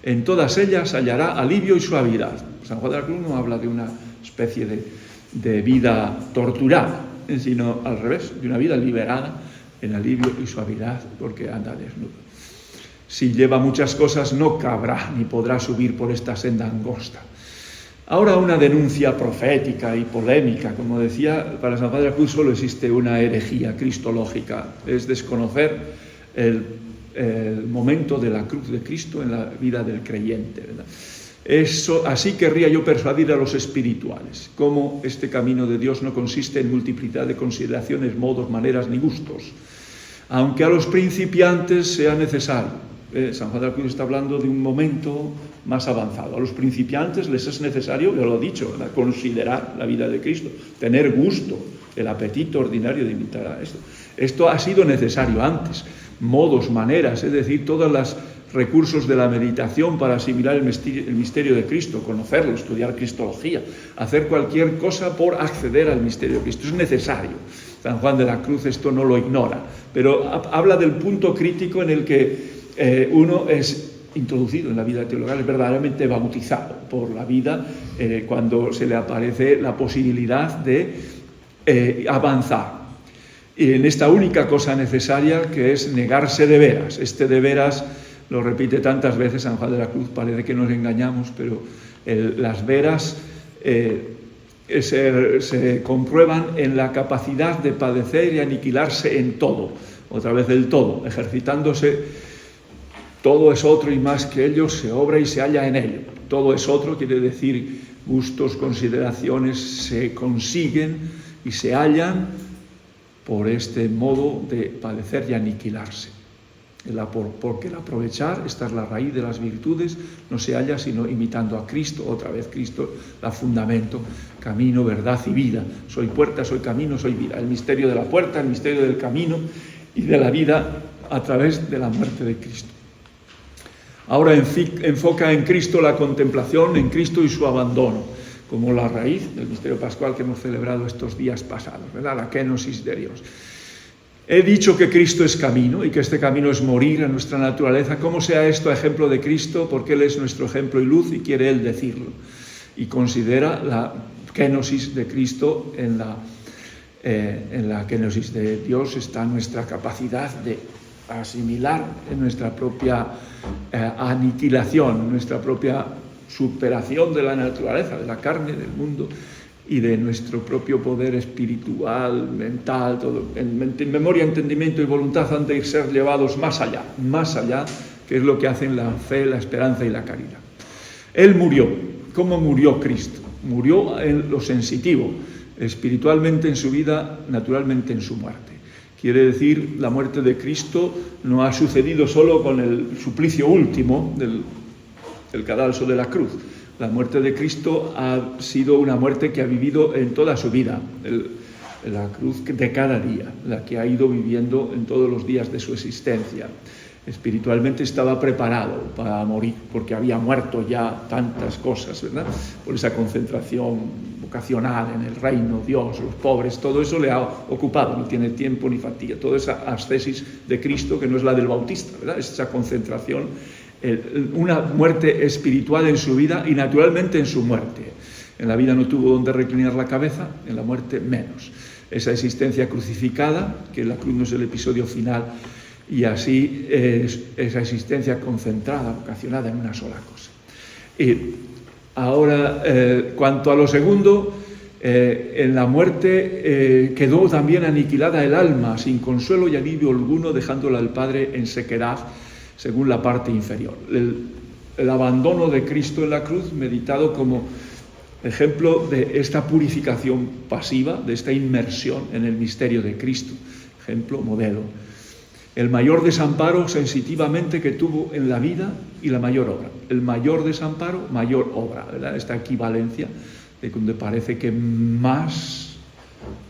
en todas ellas hallará alivio y suavidad. San Juan de la Cruz no habla de una especie de vida torturada, sino al revés, de una vida liberada en alivio y suavidad, porque anda desnudo. Si lleva muchas cosas, no cabrá ni podrá subir por esta senda angosta. Ahora una denuncia profética y polémica. Como decía, para San Juan de la Cruz solo existe una herejía cristológica, es desconocer el momento de la cruz de Cristo en la vida del creyente, ¿verdad? Eso, así querría yo persuadir a los espirituales, como este camino de Dios no consiste en multiplicidad de consideraciones, modos, maneras ni gustos, aunque a los principiantes sea necesario. San Juan de la Cruz está hablando de un momento más avanzado. A los principiantes les es necesario, ya lo he dicho, ¿verdad?, considerar la vida de Cristo, tener gusto, el apetito ordinario de imitar a esto. Esto ha sido necesario antes, modos, maneras, es decir, todos los recursos de la meditación para asimilar el misterio de Cristo, conocerlo, estudiar cristología, hacer cualquier cosa por acceder al misterio de Cristo. Es necesario. San Juan de la Cruz esto no lo ignora, pero habla del punto crítico en el que uno es introducido en la vida teologal, es verdaderamente bautizado por la vida cuando se le aparece la posibilidad de avanzar. Y en esta única cosa necesaria, que es negarse de veras. Este de veras lo repite tantas veces San Juan de la Cruz, parece que nos engañamos, pero las veras se comprueban en la capacidad de padecer y aniquilarse en todo, otra vez el todo, ejercitándose. Todo es otro y más que ello, se obra y se halla en ello. Todo es otro quiere decir gustos, consideraciones, se consiguen y se hallan por este modo de padecer y aniquilarse. Porque el aprovechar, esta es la raíz de las virtudes, no se halla sino imitando a Cristo, otra vez Cristo, la fundamento, camino, verdad y vida. Soy puerta, soy camino, soy vida. El misterio de la puerta, el misterio del camino y de la vida a través de la muerte de Cristo. Ahora enfoca en Cristo la contemplación, en Cristo y su abandono, como la raíz del misterio pascual que hemos celebrado estos días pasados, ¿verdad? La kenosis de Dios. He dicho que Cristo es camino y que este camino es morir a nuestra naturaleza. ¿Cómo sea esto ejemplo de Cristo? Porque Él es nuestro ejemplo y luz y quiere Él decirlo. Y considera la kenosis de Cristo en la kenosis de Dios está nuestra capacidad de asimilar en nuestra propia aniquilación, nuestra propia superación de la naturaleza, de la carne, del mundo y de nuestro propio poder espiritual, mental, todo. En memoria, entendimiento y voluntad han de ser llevados más allá, que es lo que hacen la fe, la esperanza y la caridad. Él murió. ¿Cómo murió Cristo? Murió en lo sensitivo, espiritualmente en su vida, naturalmente en su muerte. Quiere decir, la muerte de Cristo no ha sucedido solo con el suplicio último del cadalso de la cruz. La muerte de Cristo ha sido una muerte que ha vivido en toda su vida, la cruz de cada día, la que ha ido viviendo en todos los días de su existencia. Espiritualmente estaba preparado para morir, porque había muerto ya tantas cosas, ¿verdad? Por esa concentración vocacional en el reino, Dios, los pobres, todo eso le ha ocupado, no tiene tiempo ni fatiga. Toda esa ascesis de Cristo, que no es la del Bautista, ¿verdad? Es esa concentración, una muerte espiritual en su vida y naturalmente en su muerte. En la vida no tuvo donde reclinar la cabeza, en la muerte menos. Esa existencia crucificada, que la cruz no es el episodio final, y así esa existencia concentrada, vocacionada en una sola cosa. Y ahora, cuanto a lo segundo, en la muerte quedó también aniquilada el alma, sin consuelo y alivio alguno, dejándola al Padre en sequedad, según la parte inferior. El abandono de Cristo en la cruz, meditado como ejemplo de esta purificación pasiva, de esta inmersión en el misterio de Cristo, ejemplo, modelo. El mayor desamparo sensitivamente que tuvo en la vida y la mayor obra. El mayor desamparo, mayor obra, ¿verdad? Esta equivalencia de donde parece que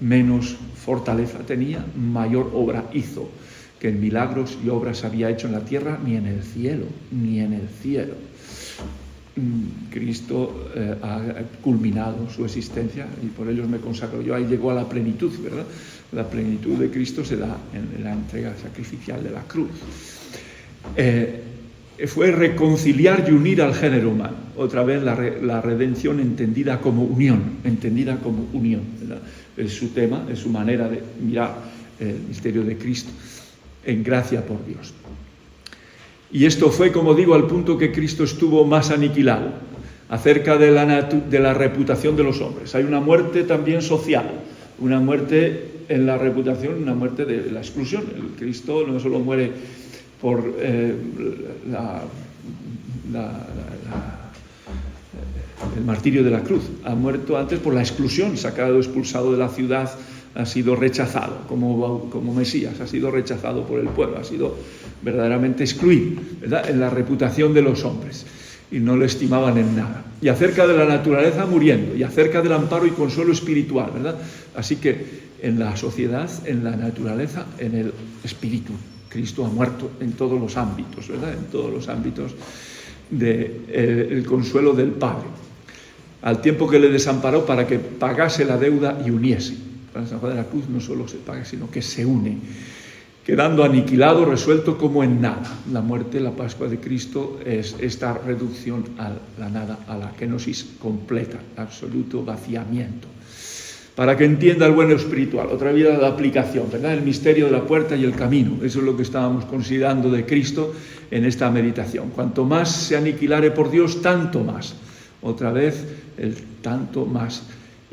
menos fortaleza tenía, mayor obra hizo, que en milagros y obras había hecho en la tierra, ni en el cielo, ni en el cielo. Cristo ha culminado su existencia y por ello me consagro yo. Ahí llegó a la plenitud, ¿verdad? La plenitud de Cristo se da en la entrega sacrificial de la cruz. Fue reconciliar y unir al género humano. Otra vez la redención entendida como unión, ¿verdad? Es su tema, es su manera de mirar el misterio de Cristo en gracia por Dios. Y esto fue, como digo, al punto que Cristo estuvo más aniquilado, acerca de la reputación de los hombres. Hay una muerte también social, una muerte en la reputación, una muerte de la exclusión. El Cristo no solo muere por el martirio de la cruz, ha muerto antes por la exclusión, expulsado de la ciudad, ha sido rechazado como Mesías, ha sido rechazado por el pueblo, ha sido verdaderamente excluido, ¿verdad?, en la reputación de los hombres, y no le estimaban en nada. Y acerca de la naturaleza muriendo, y acerca del amparo y consuelo espiritual, ¿verdad? Así que en la sociedad, en la naturaleza, en el espíritu, Cristo ha muerto en todos los ámbitos, ¿verdad? En todos los ámbitos del consuelo del Padre, al tiempo que le desamparó para que pagase la deuda y uniese. Para San Juan de la Cruz no solo se paga, sino que se une, quedando aniquilado, resuelto como en nada. La muerte, la Pascua de Cristo, es esta reducción a la nada, a la kenosis completa, absoluto vaciamiento. Para que entienda el bueno espiritual, otra vida de aplicación, ¿verdad? El misterio de la puerta y el camino. Eso es lo que estábamos considerando de Cristo en esta meditación. Cuanto más se aniquilare por Dios, tanto más. Otra vez, el tanto más.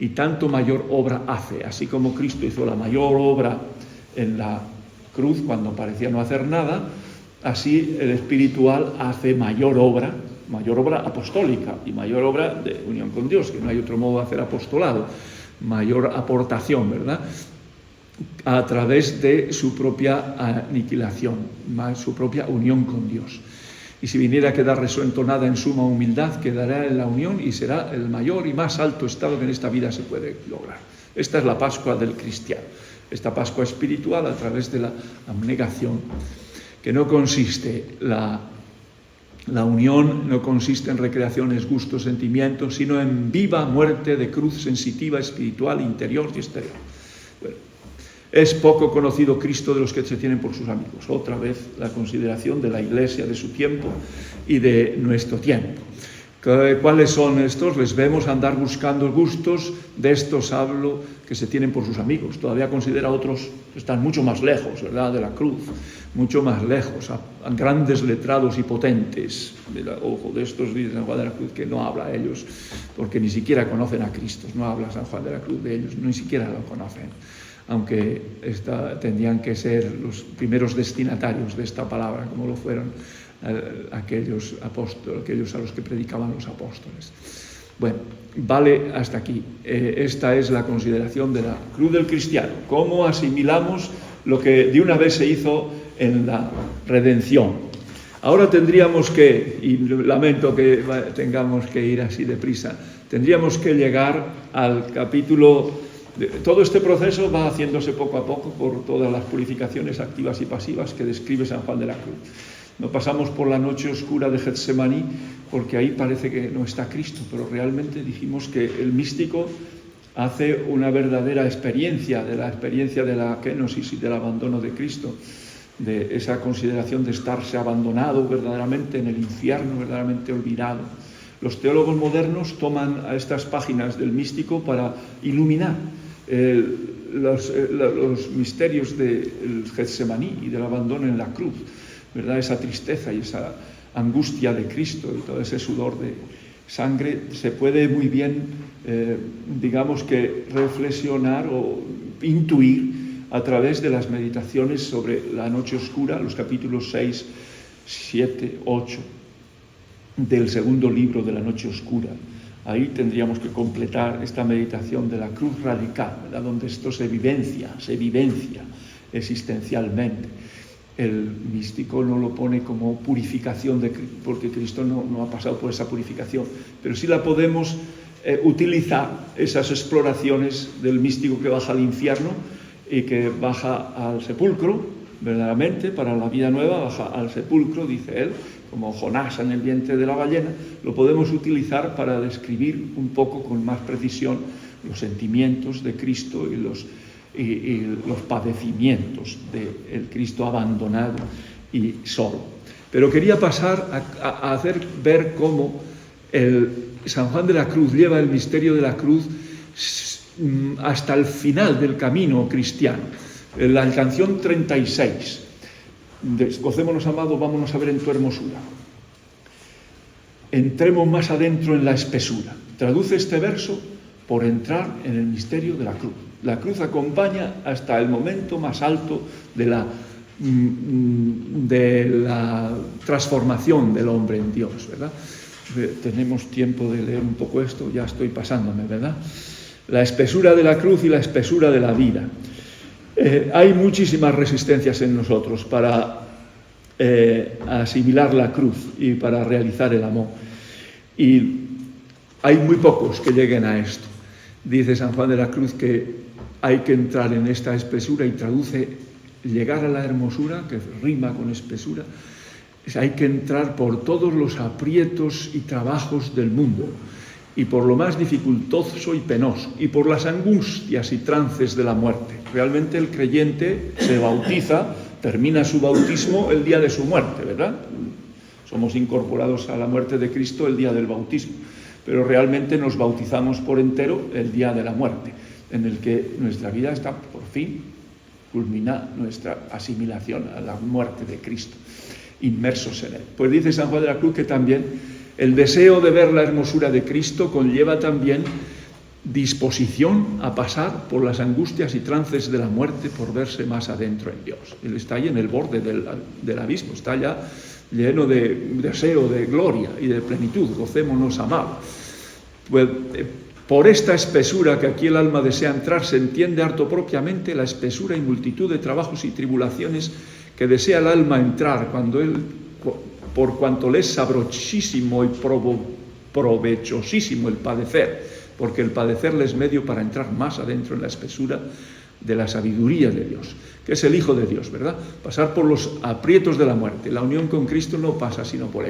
Y tanto mayor obra hace. Así como Cristo hizo la mayor obra en la cruz cuando parecía no hacer nada, así el espiritual hace mayor obra apostólica y mayor obra de unión con Dios, que no hay otro modo de hacer apostolado, mayor aportación, ¿verdad? a través de su propia aniquilación, su propia unión con Dios. Y si viniera a quedar resuentonada en suma humildad, quedará en la unión y será el mayor y más alto estado que en esta vida se puede lograr. Esta es la Pascua del cristiano, esta Pascua espiritual a través de la abnegación, que no consiste, la unión no consiste en recreaciones, gustos, sentimientos, sino en viva muerte de cruz sensitiva, espiritual, interior y exterior. Bueno, es poco conocido Cristo de los que se tienen por sus amigos. Otra vez la consideración de la Iglesia de su tiempo y de nuestro tiempo. ¿Cuáles son estos? Les vemos andar buscando gustos, de estos hablo, que se tienen por sus amigos. Todavía considera otros que están mucho más lejos, ¿verdad?, de la cruz, mucho más lejos, a grandes letrados y potentes. Ojo, de estos dice San Juan de la Cruz que no habla a ellos, porque ni siquiera conocen a Cristo. No habla San Juan de la Cruz de ellos, ni siquiera lo conocen, aunque tendrían que ser los primeros destinatarios de esta palabra, como lo fueron aquellos apóstoles, aquellos a los que predicaban los apóstoles. Bueno, vale hasta aquí. Esta es la consideración de la cruz del cristiano. ¿Cómo asimilamos lo que de una vez se hizo en la redención? Ahora tendríamos que, y lamento que tengamos que ir así deprisa, tendríamos que llegar al capítulo. Todo este proceso va haciéndose poco a poco por todas las purificaciones activas y pasivas que describe San Juan de la Cruz. No pasamos por la noche oscura de Getsemaní porque ahí parece que no está Cristo, pero realmente dijimos que el místico hace una verdadera experiencia de la kenosis y del abandono de Cristo, de esa consideración de estarse abandonado verdaderamente en el infierno, verdaderamente olvidado. Los teólogos modernos toman a estas páginas del místico para iluminar los misterios del Getsemaní y del abandono en la cruz, ¿verdad? Esa tristeza y esa angustia de Cristo y todo ese sudor de sangre se puede muy bien, digamos que reflexionar o intuir a través de las meditaciones sobre la noche oscura, los capítulos 6, 7, 8 del segundo libro de la noche oscura. Ahí tendríamos que completar esta meditación de la cruz radical, ¿verdad?, donde esto se vivencia existencialmente. El místico no lo pone como purificación, porque Cristo no ha pasado por esa purificación, pero sí la podemos utilizar, esas exploraciones del místico que baja al infierno y que baja al sepulcro, verdaderamente, para la vida nueva, baja al sepulcro, dice él, como Jonás en el vientre de la ballena. Lo podemos utilizar para describir un poco con más precisión los sentimientos de Cristo y los padecimientos del Cristo abandonado y solo. Pero quería pasar a hacer ver cómo San Juan de la Cruz lleva el misterio de la cruz hasta el final del camino cristiano. La canción 36, Gocémonos, amado, vámonos a ver en tu hermosura. Entremos más adentro en la espesura. Traduce este verso por entrar en el misterio de la cruz. La cruz acompaña hasta el momento más alto de la transformación del hombre en Dios, ¿verdad? Tenemos tiempo de leer un poco esto, ya estoy pasándome, ¿verdad? La espesura de la cruz y la espesura de la vida. Hay muchísimas resistencias en nosotros para asimilar la cruz y para realizar el amor. Y hay muy pocos que lleguen a esto. Dice San Juan de la Cruz que hay que entrar en esta espesura y traduce llegar a la hermosura, que rima con espesura. Hay que entrar por todos los aprietos y trabajos del mundo, y por lo más dificultoso y penoso, y por las angustias y trances de la muerte. Realmente el creyente se bautiza, termina su bautismo el día de su muerte, ¿verdad? Somos incorporados a la muerte de Cristo el día del bautismo, pero realmente nos bautizamos por entero el día de la muerte, en el que nuestra vida está por fin, culmina nuestra asimilación a la muerte de Cristo, inmersos en él. Pues dice San Juan de la Cruz que también el deseo de ver la hermosura de Cristo conlleva también disposición a pasar por las angustias y trances de la muerte por verse más adentro en Dios. Él está ahí en el borde del abismo, está ya lleno de deseo, de gloria y de plenitud. Gocémonos, amados. Pues, Por esta espesura que aquí el alma desea entrar, se entiende harto propiamente la espesura y multitud de trabajos y tribulaciones que desea el alma entrar, por cuanto le es sabrosísimo y provechosísimo el padecer, porque el padecer le es medio para entrar más adentro en la espesura de la sabiduría de Dios, que es el Hijo de Dios, ¿verdad? Pasar por los aprietos de la muerte. La unión con Cristo no pasa sino por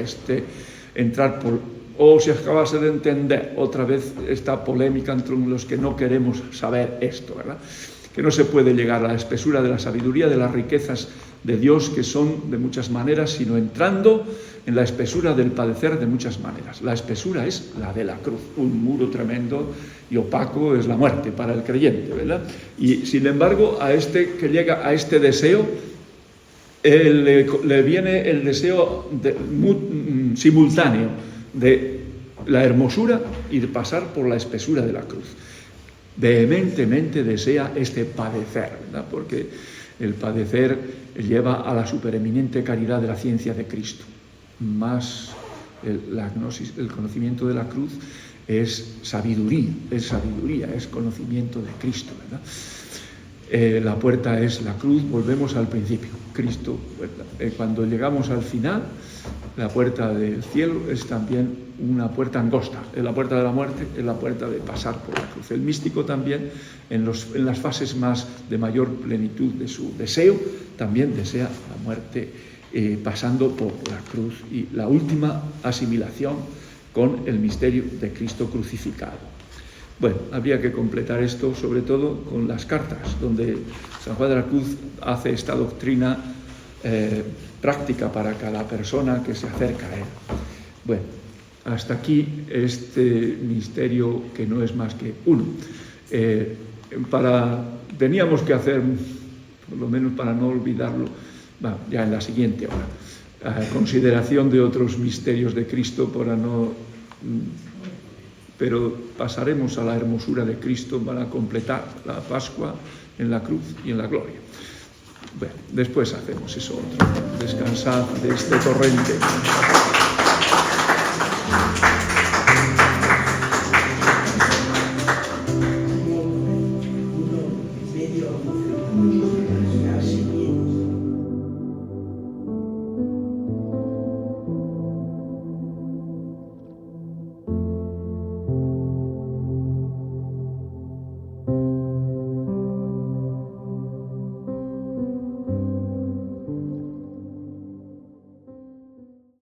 entrar por... O si acabase de entender otra vez esta polémica entre los que no queremos saber esto, ¿verdad? Que no se puede llegar a la espesura de la sabiduría, de las riquezas de Dios, que son de muchas maneras, sino entrando en la espesura del padecer de muchas maneras. La espesura es la de la cruz, un muro tremendo y opaco es la muerte para el creyente, ¿verdad? Y sin embargo, a este que llega a este deseo, le viene el deseo simultáneo de la hermosura y de pasar por la espesura de la cruz. Vehementemente desea este padecer, ¿verdad? Porque el padecer lleva a la supereminente caridad de la ciencia de Cristo. Más la gnosis, el conocimiento de la cruz es sabiduría, es conocimiento de Cristo, ¿verdad? La puerta es la cruz, volvemos al principio, Cristo, puerta. Cuando llegamos al final, la puerta del cielo es también una puerta angosta, es la puerta de la muerte, es la puerta de pasar por la cruz. El místico también, en las fases más de mayor plenitud de su deseo, también desea la muerte pasando por la cruz y la última asimilación con el misterio de Cristo crucificado. Bueno, habría que completar esto sobre todo con las cartas, donde San Juan de la Cruz hace esta doctrina práctica para cada persona que se acerca a él. Bueno, hasta aquí este misterio que no es más que uno. Teníamos que hacer, por lo menos para no olvidarlo, ya en la siguiente hora, consideración de otros misterios de Cristo pero pasaremos a la hermosura de Cristo para completar la Pascua en la cruz y en la gloria. Bueno, después hacemos eso otro. Descansad de este torrente.